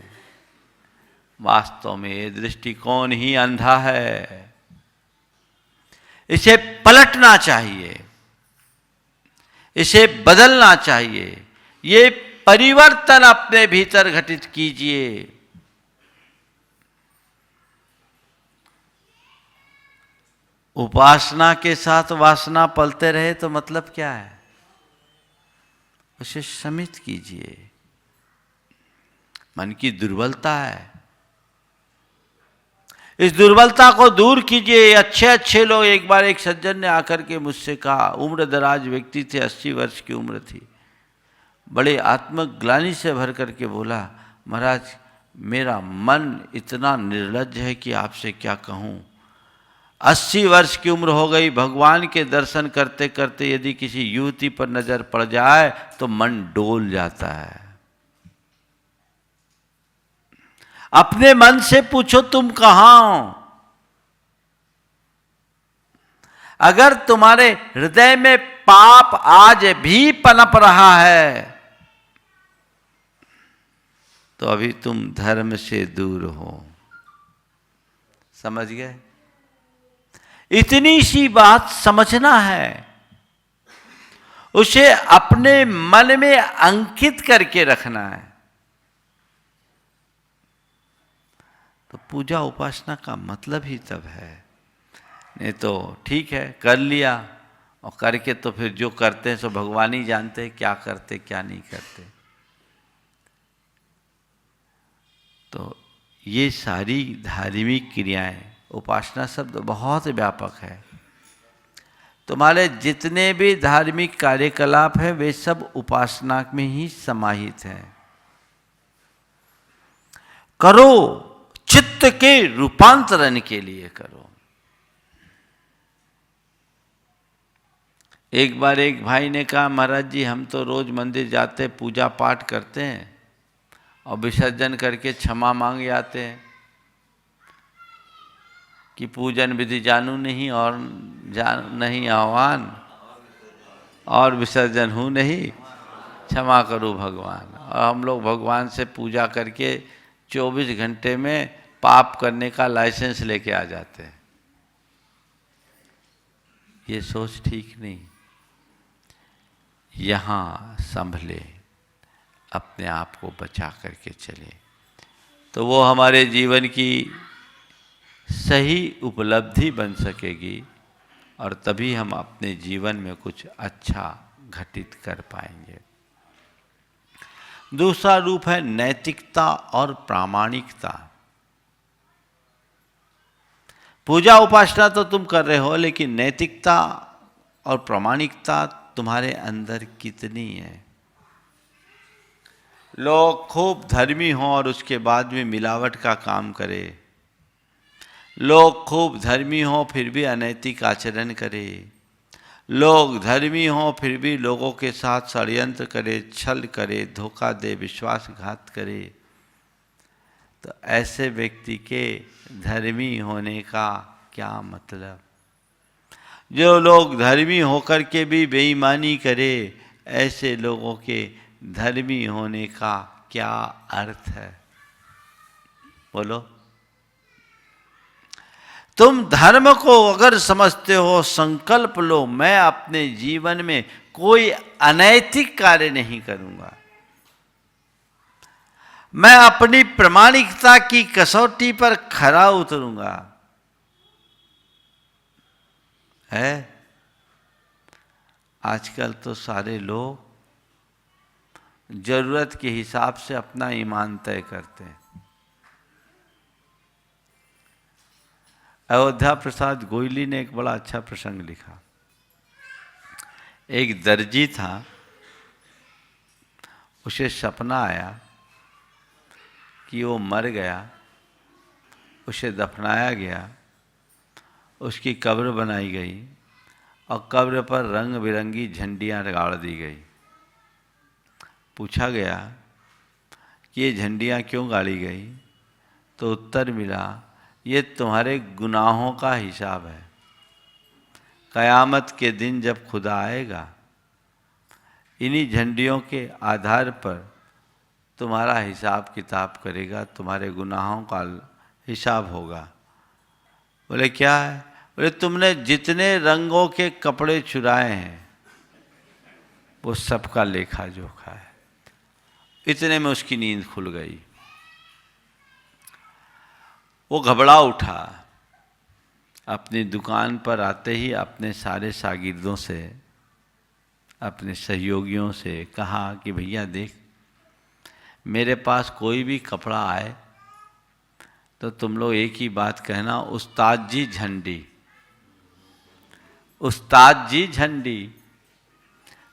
वास्तव में ये दृष्टिकोण ही अंधा है। इसे पलटना चाहिए, इसे बदलना चाहिए। ये परिवर्तन अपने भीतर घटित कीजिए। उपासना के साथ वासना पलते रहे तो मतलब क्या है? उसे शमित कीजिए। मन की दुर्बलता है, इस दुर्बलता को दूर कीजिए। अच्छे अच्छे लोग, एक बार एक सज्जन ने आकर के मुझसे कहा, उम्र दराज व्यक्ति थे, 80 वर्ष की उम्र थी, बड़े आत्मग्लानि से भर करके बोला, महाराज मेरा मन इतना निर्लज्ज है कि आपसे क्या कहूँ। 80 वर्ष की उम्र हो गई, भगवान के दर्शन करते करते यदि किसी युवती पर नजर पड़ जाए तो मन डोल जाता है। अपने मन से पूछो, तुम कहाँ हो? अगर तुम्हारे हृदय में पाप आज भी पनप रहा है तो अभी तुम धर्म से दूर हो। समझ गए? इतनी सी बात समझना है, उसे अपने मन में अंकित करके रखना है। तो पूजा उपासना का मतलब ही तब है। नहीं तो ठीक है कर लिया, और करके तो फिर जो करते हैं सो भगवान ही जानते हैं क्या करते क्या नहीं करते। तो ये सारी धार्मिक क्रियाएं, उपासना शब्द बहुत व्यापक है। तुम्हारे जितने भी धार्मिक कार्यकलाप हैं वे सब उपासना में ही समाहित हैं। करो, चित्त के रूपांतरण के लिए करो। एक बार एक भाई ने कहा, महाराज जी हम तो रोज मंदिर जाते पूजा पाठ करते हैं और विसर्जन करके क्षमा मांग आते हैं कि पूजन विधि जानू नहीं और जान नहीं आह्वान, और विसर्जन हूँ नहीं, क्षमा करो भगवान। और हम लोग भगवान से पूजा करके 24 घंटे में पाप करने का लाइसेंस लेके आ जाते हैं। ये सोच ठीक नहीं। यहाँ संभले, अपने आप को बचा करके चले, तो वो हमारे जीवन की सही उपलब्धि बन सकेगी और तभी हम अपने जीवन में कुछ अच्छा घटित कर पाएंगे। दूसरा रूप है नैतिकता और प्रामाणिकता। पूजा उपासना तो तुम कर रहे हो, लेकिन नैतिकता और प्रामाणिकता तुम्हारे अंदर कितनी है? लोग खूब धर्मी हों और उसके बाद में मिलावट का काम करे, लोग खूब धर्मी हों फिर भी अनैतिक आचरण करे, लोग धर्मी हों फिर भी लोगों के साथ षड्यंत्र करे, छल करे, धोखा दे, विश्वासघात करे, तो ऐसे व्यक्ति के धर्मी होने का क्या मतलब? जो लोग धर्मी होकर के भी बेईमानी करे, ऐसे लोगों के धर्मी होने का क्या अर्थ है? बोलो। तुम धर्म को अगर समझते हो, संकल्प लो, मैं अपने जीवन में कोई अनैतिक कार्य नहीं करूंगा, मैं अपनी प्रामाणिकता की कसौटी पर खरा उतरूंगा। है आजकल तो सारे लोग जरूरत के हिसाब से अपना ईमान तय करते हैं। अयोध्या प्रसाद गोयली ने एक बड़ा अच्छा प्रसंग लिखा। एक दर्जी था, उसे सपना आया कि वो मर गया, उसे दफनाया गया, उसकी कब्र बनाई गई और कब्र पर रंग बिरंगी झंडियाँ गाड़ दी गई। पूछा गया कि ये झंडियाँ क्यों गाड़ी गई? तो उत्तर मिला, ये तुम्हारे गुनाहों का हिसाब है। क़यामत के दिन जब खुदा आएगा, इन्हीं झंडियों के आधार पर तुम्हारा हिसाब किताब करेगा, तुम्हारे गुनाहों का हिसाब होगा। बोले क्या है? बोले तुमने जितने रंगों के कपड़े चुराए हैं वो सबका लेखा जोखा है। इतने में उसकी नींद खुल गई। वो घबरा उठा। अपनी दुकान पर आते ही अपने सारे शागिर्दों से, अपने सहयोगियों से कहा कि भैया देख, मेरे पास कोई भी कपड़ा आए तो तुम लोग एक ही बात कहना, उस्ताद जी झंडी, उस्ताद जी झंडी।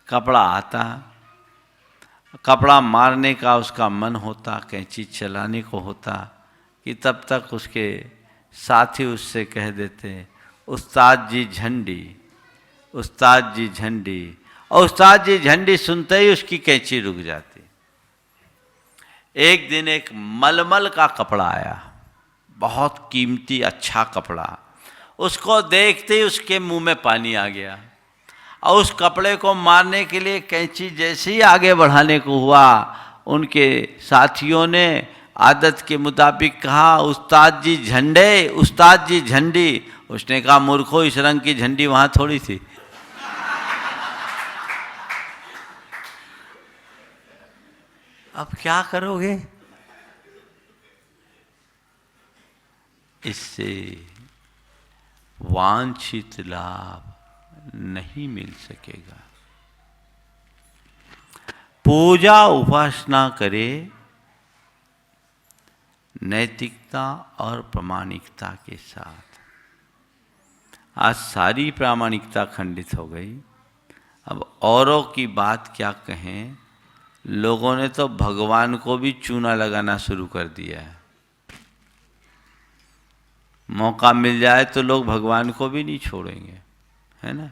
कपड़ा आता, कपड़ा मारने का उसका मन होता, कैंची चलाने को होता कि तब तक उसके साथी उससे कह देते, उस्ताद जी झंडी, उस्ताद जी झंडी। और उस्ताद जी झंडी सुनते ही उसकी कैंची रुक जाती। एक दिन एक मलमल का कपड़ा आया, बहुत कीमती अच्छा कपड़ा। उसको देखते ही उसके मुंह में पानी आ गया और उस कपड़े को मारने के लिए कैंची जैसे ही आगे बढ़ाने को हुआ, उनके साथियों ने आदत के मुताबिक कहा, उस्ताद जी झंडे, उस्ताद जी झंडी। उसने कहा, मूर्खो, इस रंग की झंडी वहां थोड़ी थी। अब क्या करोगे? इससे वांछित लाभ नहीं मिल सकेगा। पूजा उपासना करे नैतिकता और प्रामाणिकता के साथ। आज सारी प्रामाणिकता खंडित हो गई। अब औरों की बात क्या कहें, लोगों ने तो भगवान को भी चूना लगाना शुरू कर दिया है। मौका मिल जाए तो लोग भगवान को भी नहीं छोड़ेंगे, है ना?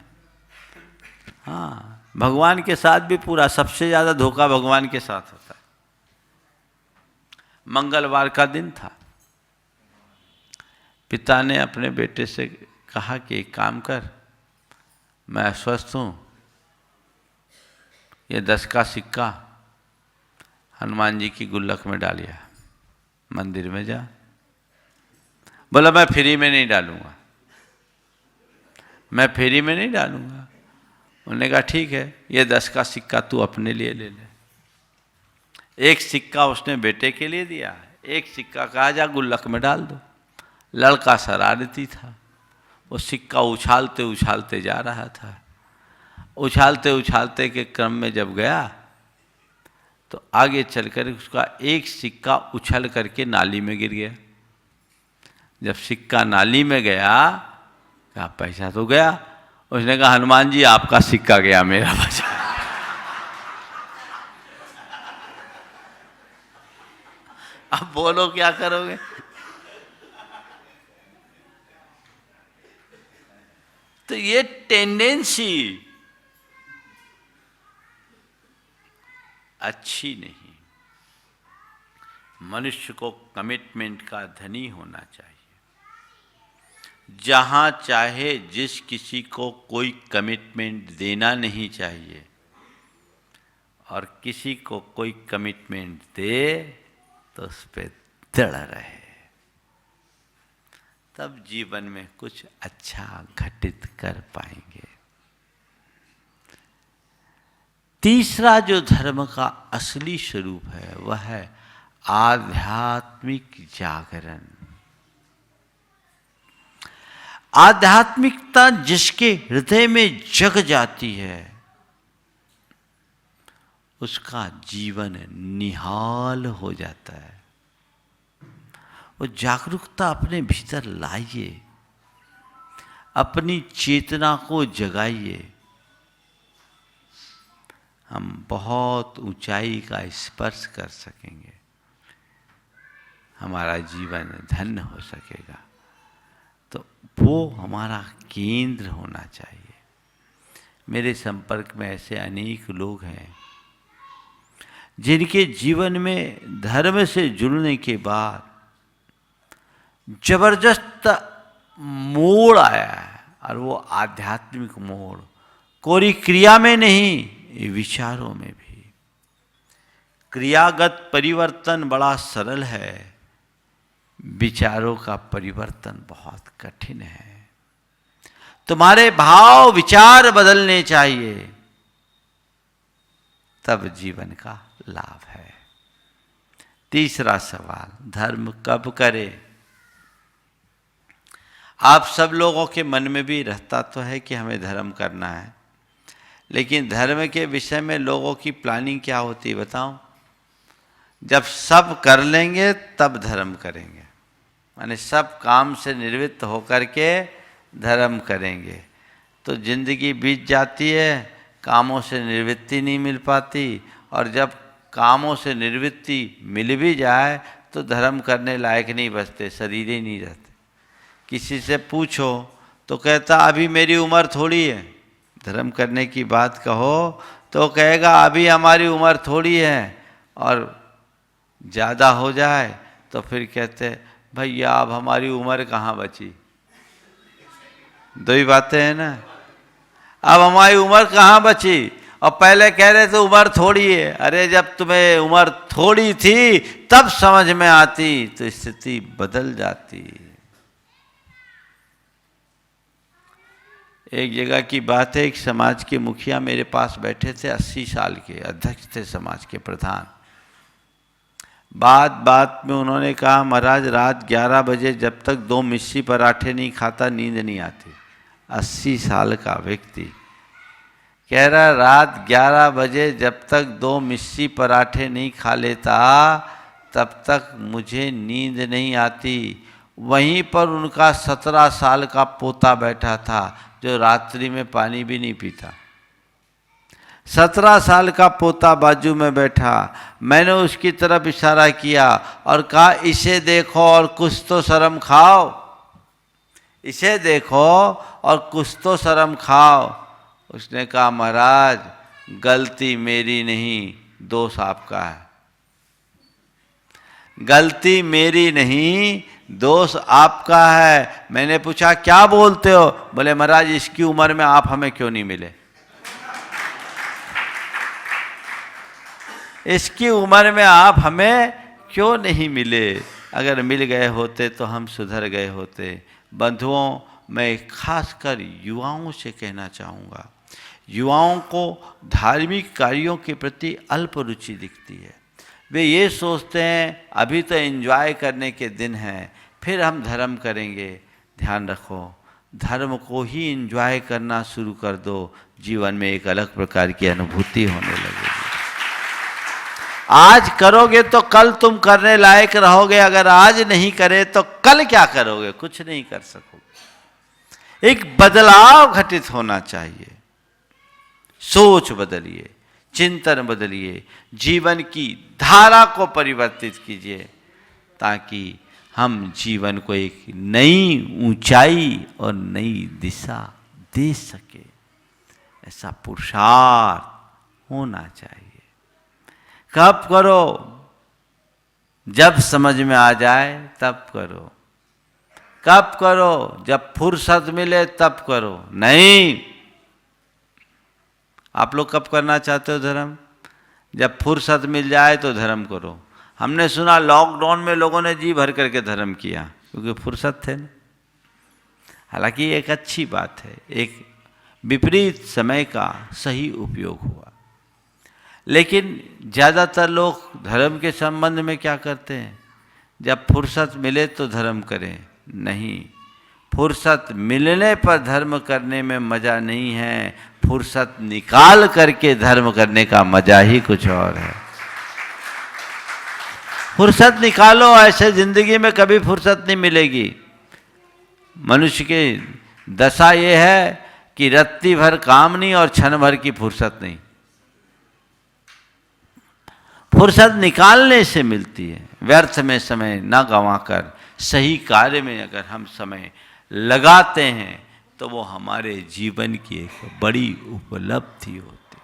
हाँ, भगवान के साथ भी पूरा, सबसे ज़्यादा धोखा भगवान के साथ होता है। मंगलवार का दिन था, पिता ने अपने बेटे से कहा कि एक काम कर, मैं अस्वस्थ हूँ, ये 10 का सिक्का हनुमान जी की गुल्लक में डालिया, मंदिर में जा। बोला, मैं फ्री में नहीं डालूंगा, मैं फ्री में नहीं डालूंगा। उन्होंने कहा, ठीक है, ये 10 का सिक्का तू अपने लिए ले ले। एक सिक्का उसने बेटे के लिए दिया, एक सिक्का कहा जा गुल्लक में डाल दो। लड़का शरारती था, वो सिक्का उछालते उछालते जा रहा था। उछालते उछालते के क्रम में जब गया तो आगे चलकर उसका एक सिक्का उछल करके नाली में गिर गया। जब सिक्का नाली में गया, कहा पैसा तो गया। उसने कहा, हनुमान जी आपका सिक्का गया, मेरा बचा। अब बोलो क्या करोगे? तो ये टेंडेंसी अच्छी नहीं। मनुष्य को कमिटमेंट का धनी होना चाहिए। जहां चाहे जिस किसी को कोई कमिटमेंट देना नहीं चाहिए, और किसी को कोई कमिटमेंट दे तो उस पर दृढ़ रहे, तब जीवन में कुछ अच्छा घटित कर पाएंगे। तीसरा जो धर्म का असली स्वरूप है वह है आध्यात्मिक जागरण। आध्यात्मिकता जिसके हृदय में जग जाती है, उसका जीवन निहाल हो जाता है। वो जागरूकता अपने भीतर लाइए, अपनी चेतना को जगाइए। हम बहुत ऊंचाई का स्पर्श कर सकेंगे, हमारा जीवन धन्य हो सकेगा। तो वो हमारा केंद्र होना चाहिए। मेरे संपर्क में ऐसे अनेक लोग हैं जिनके जीवन में धर्म से जुड़ने के बाद जबरदस्त मोड़ आया है, और वो आध्यात्मिक मोड़ कोई क्रिया में नहीं, विचारों में भी। क्रियागत परिवर्तन बड़ा सरल है, विचारों का परिवर्तन बहुत कठिन है। तुम्हारे भाव विचार बदलने चाहिए, तब जीवन का लाभ है। तीसरा सवाल, धर्म कब करे? आप सब लोगों के मन में भी रहता तो है कि हमें धर्म करना है, लेकिन धर्म के विषय में लोगों की प्लानिंग क्या होती है बताओ? जब सब कर लेंगे तब धर्म करेंगे, माने सब काम से निवृत्त होकर के धर्म करेंगे। तो जिंदगी बीत जाती है, कामों से निवृत्ति नहीं मिल पाती, और जब कामों से निवृत्ति मिल भी जाए तो धर्म करने लायक नहीं बचते, शरीर ही नहीं रहते। किसी से पूछो तो कहता अभी मेरी उम्र थोड़ी है, धर्म करने की बात कहो तो कहेगा अभी हमारी उम्र थोड़ी है, और ज़्यादा हो जाए तो फिर कहते भैया अब हमारी उम्र कहाँ बची। दो ही बातें हैं ना, अब हमारी उम्र कहाँ बची। और पहले कह रहे थे उम्र थोड़ी है। अरे जब तुम्हें उम्र थोड़ी थी तब समझ में आती तो स्थिति बदल जाती। एक जगह की बात है, एक समाज के मुखिया मेरे पास बैठे थे, 80 साल के अध्यक्ष थे समाज के प्रधान। बात बात में उन्होंने कहा, महाराज रात 11 बजे जब तक 2 मिस्सी पराठे नहीं खाता नींद नहीं आती। 80 साल का व्यक्ति कह रहा रात 11 बजे जब तक 2 मिस्सी पराठे नहीं खा लेता तब तक मुझे नींद नहीं आती। वहीं पर उनका 17 साल का पोता बैठा था जो रात्रि में पानी भी नहीं पीता। 17 साल का पोता बाजू में बैठा। मैंने उसकी तरफ इशारा किया और कहा इसे देखो और कुछ तो शर्म खाओ, इसे देखो और कुछ तो शर्म खाओ। उसने कहा महाराज गलती मेरी नहीं, दोष आपका है। गलती मेरी नहीं, दोष आपका है। मैंने पूछा क्या बोलते हो? बोले महाराज इसकी उम्र में आप हमें क्यों नहीं मिले, इसकी उम्र में आप हमें क्यों नहीं मिले। अगर मिल गए होते तो हम सुधर गए होते। बंधुओं, मैं खासकर युवाओं से कहना चाहूँगा, युवाओं को धार्मिक कार्यों के प्रति अल्प रुचि दिखती है। वे ये सोचते हैं अभी तो एंजॉय करने के दिन हैं, फिर हम धर्म करेंगे। ध्यान रखो, धर्म को ही एंजॉय करना शुरू कर दो, जीवन में एक अलग प्रकार की अनुभूति होने लगेगी। आज करोगे तो कल तुम करने लायक रहोगे, अगर आज नहीं करे तो कल क्या करोगे? कुछ नहीं कर सकोगे। एक बदलाव घटित होना चाहिए। सोच बदलिए, चिंतन बदलिए, जीवन की धारा को परिवर्तित कीजिए ताकि हम जीवन को एक नई ऊंचाई और नई दिशा दे सके। ऐसा पुरुषार्थ होना चाहिए। कब करो? जब समझ में आ जाए तब करो। कब करो? जब फुर्सत मिले तब करो। नहीं, आप लोग कब करना चाहते हो धर्म? जब फुर्सत मिल जाए तो धर्म करो। हमने सुना लॉकडाउन में लोगों ने जी भर करके धर्म किया क्योंकि फुर्सत थे ना। हालांकि ये एक अच्छी बात है, एक विपरीत समय का सही उपयोग हुआ। लेकिन ज़्यादातर लोग धर्म के संबंध में क्या करते हैं? जब फुर्सत मिले तो धर्म करें। नहीं, फुर्सत मिलने पर धर्म करने में मज़ा नहीं है, फुर्सत निकाल करके धर्म करने का मज़ा ही कुछ और है। फुर्सत निकालो, ऐसे जिंदगी में कभी फुर्सत नहीं मिलेगी। मनुष्य की दशा ये है कि रत्ती भर काम नहीं और क्षण भर की फुर्सत नहीं। फुर्सत निकालने से मिलती है। व्यर्थ में समय न गंवाकर सही कार्य में अगर हम समय लगाते हैं तो वो हमारे जीवन की एक बड़ी उपलब्धि होती।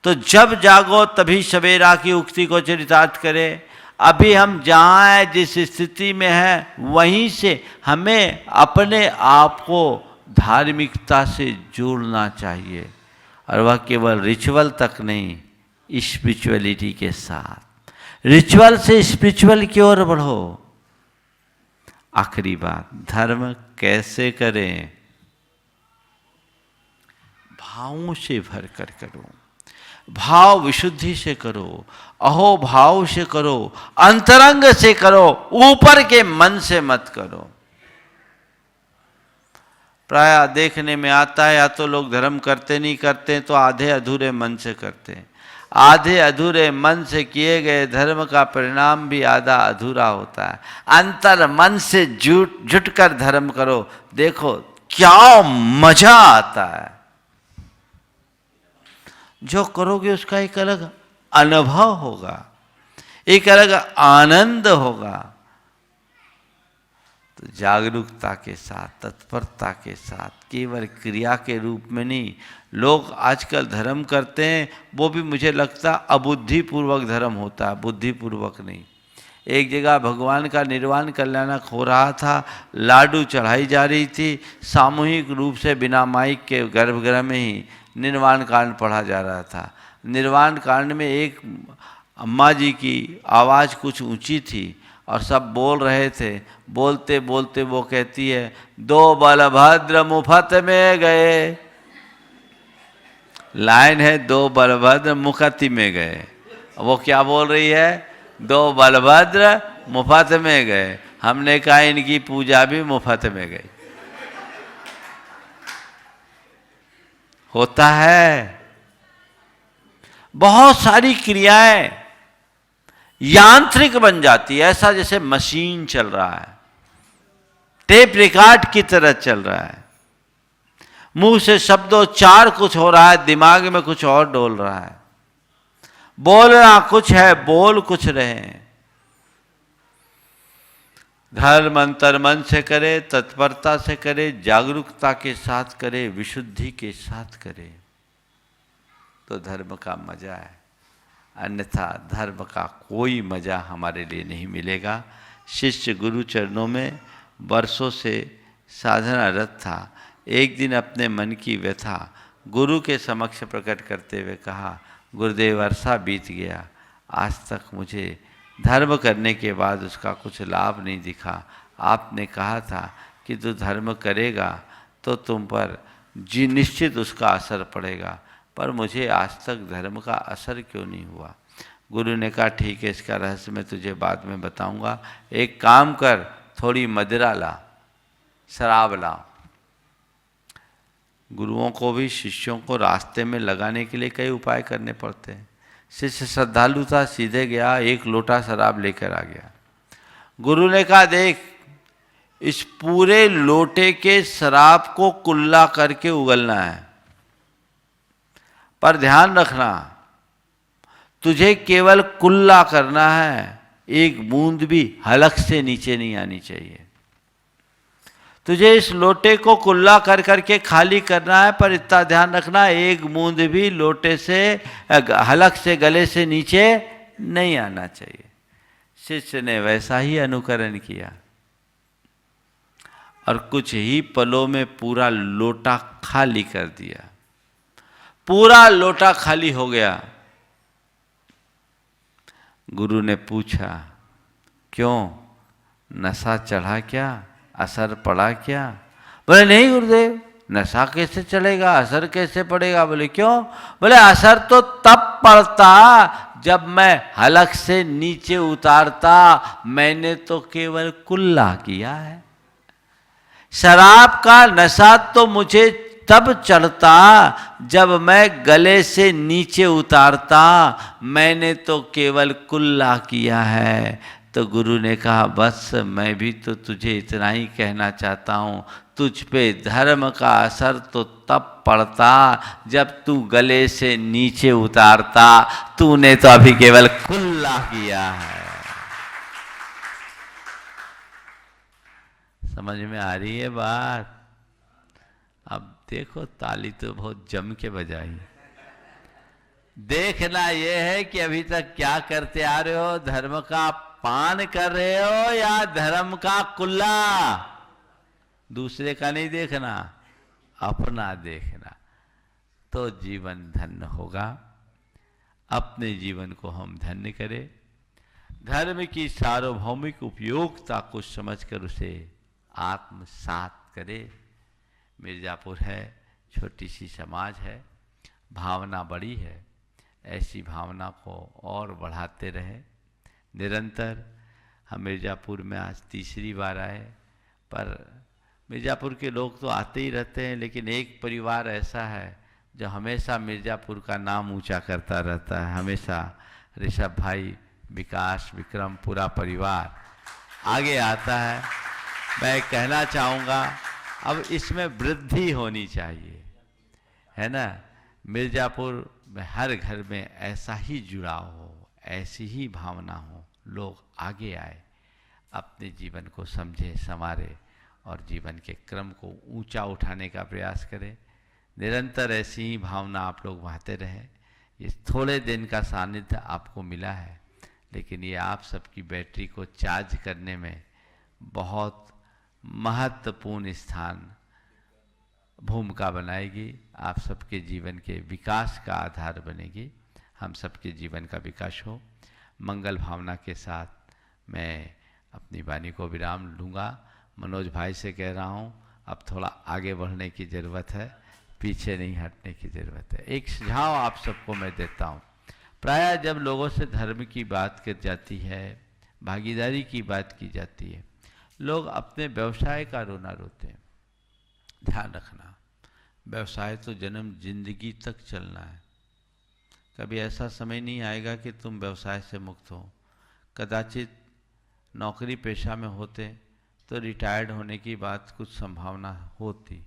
तो जब जागो तभी सवेरा की उक्ति को चरितार्थ करें। अभी हम जहाँ हैं, जिस स्थिति में हैं, वहीं से हमें अपने आप को धार्मिकता से जोड़ना चाहिए। और वह केवल रिचुअल तक नहीं, स्पिरिचुअलिटी के साथ। रिचुअल से स्पिरिचुअल की ओर बढ़ो। आखिरी बात, धर्म कैसे करें? भावों से भर कर करो, भाव विशुद्धि से करो, अहो भाव से करो, अंतरंग से करो, ऊपर के मन से मत करो। प्राय देखने में आता है या तो लोग धर्म करते नहीं करते तो आधे अधूरे मन से करते हैं। आधे अधूरे मन से किए गए धर्म का परिणाम भी आधा अधूरा होता है। अंतर मन से जुट कर धर्म करो, देखो क्या मजा आता है। जो करोगे उसका एक अलग अनुभव होगा, एक अलग आनंद होगा। तो जागरूकता के साथ, तत्परता के साथ, केवल क्रिया के रूप में नहीं। लोग आजकल धर्म करते हैं, वो भी मुझे लगता अबुद्धिपूर्वक धर्म होता है, बुद्धिपूर्वक नहीं। एक जगह भगवान का निर्वाण कल्याणक हो रहा था, लाडू चढ़ाई जा रही थी, सामूहिक रूप से बिना माइक के गर्भगृह में ही निर्वाण कांड पढ़ा जा रहा था। निर्वाण कांड में एक अम्मा जी की आवाज़ कुछ ऊंची थी और सब बोल रहे थे। बोलते बोलते वो कहती है, दो बलभद्र मुफ्त में गए। लाइन है, दो बलभद्र मुफ्त में गए। वो क्या बोल रही है? दो बलभद्र मुफ्त में गए। हमने कहा इनकी पूजा भी मुफ्त में गई। होता है बहुत सारी क्रियाएं यांत्रिक बन जाती है, ऐसा जैसे मशीन चल रहा है, टेप रिकॉर्ड की तरह चल रहा है। मुंह से शब्दोच्चार कुछ हो रहा है, दिमाग में कुछ और डोल रहा है। बोलना कुछ है, बोल कुछ रहे हैं। धर्म अंतर मन से करे, तत्परता से करे, जागरूकता के साथ करे, विशुद्धि के साथ करे, तो धर्म का मजा है। अन्यथा धर्म का कोई मजा हमारे लिए नहीं मिलेगा। शिष्य गुरु चरणों में वर्षों से साधनारत था। एक दिन अपने मन की व्यथा गुरु के समक्ष प्रकट करते हुए कहा, गुरुदेव अरसा बीत गया, आज तक मुझे धर्म करने के बाद उसका कुछ लाभ नहीं दिखा। आपने कहा था कि तू धर्म करेगा तो तुम पर जी निश्चित उसका असर पड़ेगा, पर मुझे आज तक धर्म का असर क्यों नहीं हुआ? गुरु ने कहा, ठीक है, इसका रहस्य मैं तुझे बाद में बताऊंगा। एक काम कर, थोड़ी मदिरा ला, शराब ला। गुरुओं को भी शिष्यों को रास्ते में लगाने के लिए कई उपाय करने पड़ते हैं। शिष्य श्रद्धालु था, सीधे गया, एक लोटा शराब लेकर आ गया। गुरु ने कहा, देख, इस पूरे लोटे के शराब को कुल्ला करके उगलना है, पर ध्यान रखना तुझे केवल कुल्ला करना है, एक बूंद भी हलक से नीचे नहीं आनी चाहिए। तुझे इस लोटे को कुल्ला कर करके खाली करना है, पर इतना ध्यान रखना एक बूंद भी लोटे से हलक से गले से नीचे नहीं आना चाहिए। शिष्य ने वैसा ही अनुकरण किया और कुछ ही पलों में पूरा लोटा खाली कर दिया। पूरा लोटा खाली हो गया। गुरु ने पूछा, क्यों, नशा चढ़ा क्या, असर पड़ा क्या? बोले, नहीं गुरुदेव, नशा कैसे चलेगा, असर कैसे पड़ेगा? बोले, क्यों? बोले, असर तो तब पड़ता जब मैं हलक से नीचे उतारता। मैंने तो केवल कुल्ला किया है। शराब का नशा तो मुझे तब चढ़ता जब मैं गले से नीचे उतारता। मैंने तो केवल कुल्ला किया है। तो गुरु ने कहा, बस मैं भी तो तुझे इतना ही कहना चाहता हूँ, तुझ पे धर्म का असर तो तब पड़ता जब तू गले से नीचे उतारता। तूने तो अभी केवल कुल्ला किया है। समझ में आ रही है बात? अब देखो, ताली तो बहुत जम के बजाई। देखना यह है कि अभी तक क्या करते आ रहे हो, धर्म का पान कर रहे हो या धर्म का कुल्ला? दूसरे का नहीं देखना, अपना देखना, तो जीवन धन्य होगा। अपने जीवन को हम धन्य करें, धर्म की सार्वभौमिक उपयोगिता को समझकर उसे आत्मसात करें। मिर्जापुर है, छोटी सी समाज है, भावना बड़ी है। ऐसी भावना को और बढ़ाते रहे निरंतर। हम मिर्जापुर में आज तीसरी बार आए, पर मिर्जापुर के लोग तो आते ही रहते हैं, लेकिन एक परिवार ऐसा है जो हमेशा मिर्जापुर का नाम ऊंचा करता रहता है। हमेशा ऋषभ भाई, विकास, विक्रम, पूरा परिवार आगे आता है। मैं कहना चाहूँगा, अब इसमें वृद्धि होनी चाहिए, है ना? मिर्जापुर में हर घर में ऐसा ही जुड़ाव हो, ऐसी ही भावना हो, लोग आगे आए, अपने जीवन को समझे, संवारे और जीवन के क्रम को ऊंचा उठाने का प्रयास करें। निरंतर ऐसी ही भावना आप लोग बहाते रहें। ये थोड़े दिन का सानिध्य आपको मिला है, लेकिन ये आप सबकी बैटरी को चार्ज करने में बहुत महत्वपूर्ण स्थान भूमिका बनाएगी, आप सबके जीवन के विकास का आधार बनेगी। हम सबके जीवन का विकास हो। मंगल भावना के साथ मैं अपनी वाणी को विराम लूँगा। मनोज भाई से कह रहा हूँ, अब थोड़ा आगे बढ़ने की ज़रूरत है, पीछे नहीं हटने की ज़रूरत है। एक सुझाव आप सबको मैं देता हूँ। प्रायः जब लोगों से धर्म की बात की जाती है, भागीदारी की बात की जाती है, लोग अपने व्यवसाय का रोना रोते हैं। ध्यान रखना, व्यवसाय तो जन्म जिंदगी तक चलना है। कभी ऐसा समय नहीं आएगा कि तुम व्यवसाय से मुक्त हो। कदाचित नौकरी पेशा में होते तो रिटायर्ड होने की बात कुछ संभावना होती,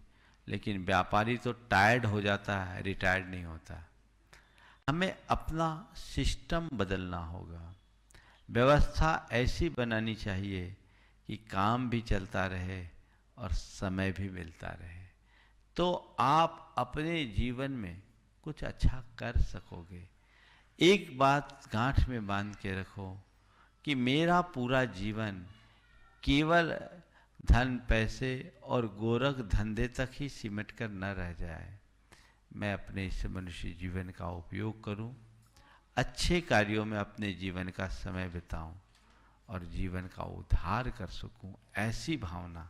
लेकिन व्यापारी तो टायर्ड हो जाता है, रिटायर्ड नहीं होता। हमें अपना सिस्टम बदलना होगा। व्यवस्था ऐसी बनानी चाहिए कि काम भी चलता रहे और समय भी मिलता रहे, तो आप अपने जीवन में कुछ अच्छा कर सकोगे। एक बात गांठ में बांध के रखो कि मेरा पूरा जीवन केवल धन पैसे और गोरख धंधे तक ही सिमट कर न रह जाए। मैं अपने इस मनुष्य जीवन का उपयोग करूं, अच्छे कार्यों में अपने जीवन का समय बिताऊं और जीवन का उद्धार कर सकूं। ऐसी भावना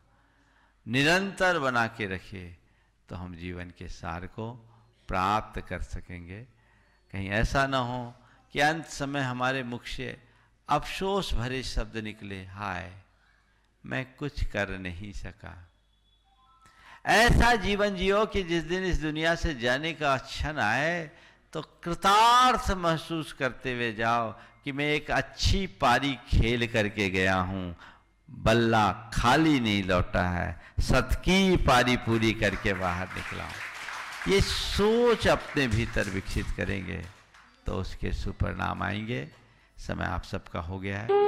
निरंतर बना के रखे तो हम जीवन के सार को प्राप्त कर सकेंगे। कहीं ऐसा ना हो कि अंत समय हमारे मुख से अफसोस भरे शब्द निकले, हाय मैं कुछ कर नहीं सका। ऐसा जीवन जियो कि जिस दिन इस दुनिया से जाने का क्षण आए तो कृतार्थ महसूस करते हुए जाओ कि मैं एक अच्छी पारी खेल करके गया हूँ, बल्ला खाली नहीं लौटा है, सतकी पारी पूरी करके बाहर निकला हूँ। ये सोच अपने भीतर विकसित करेंगे तो उसके सुपरिणाम आएंगे। समय आप सबका हो गया है।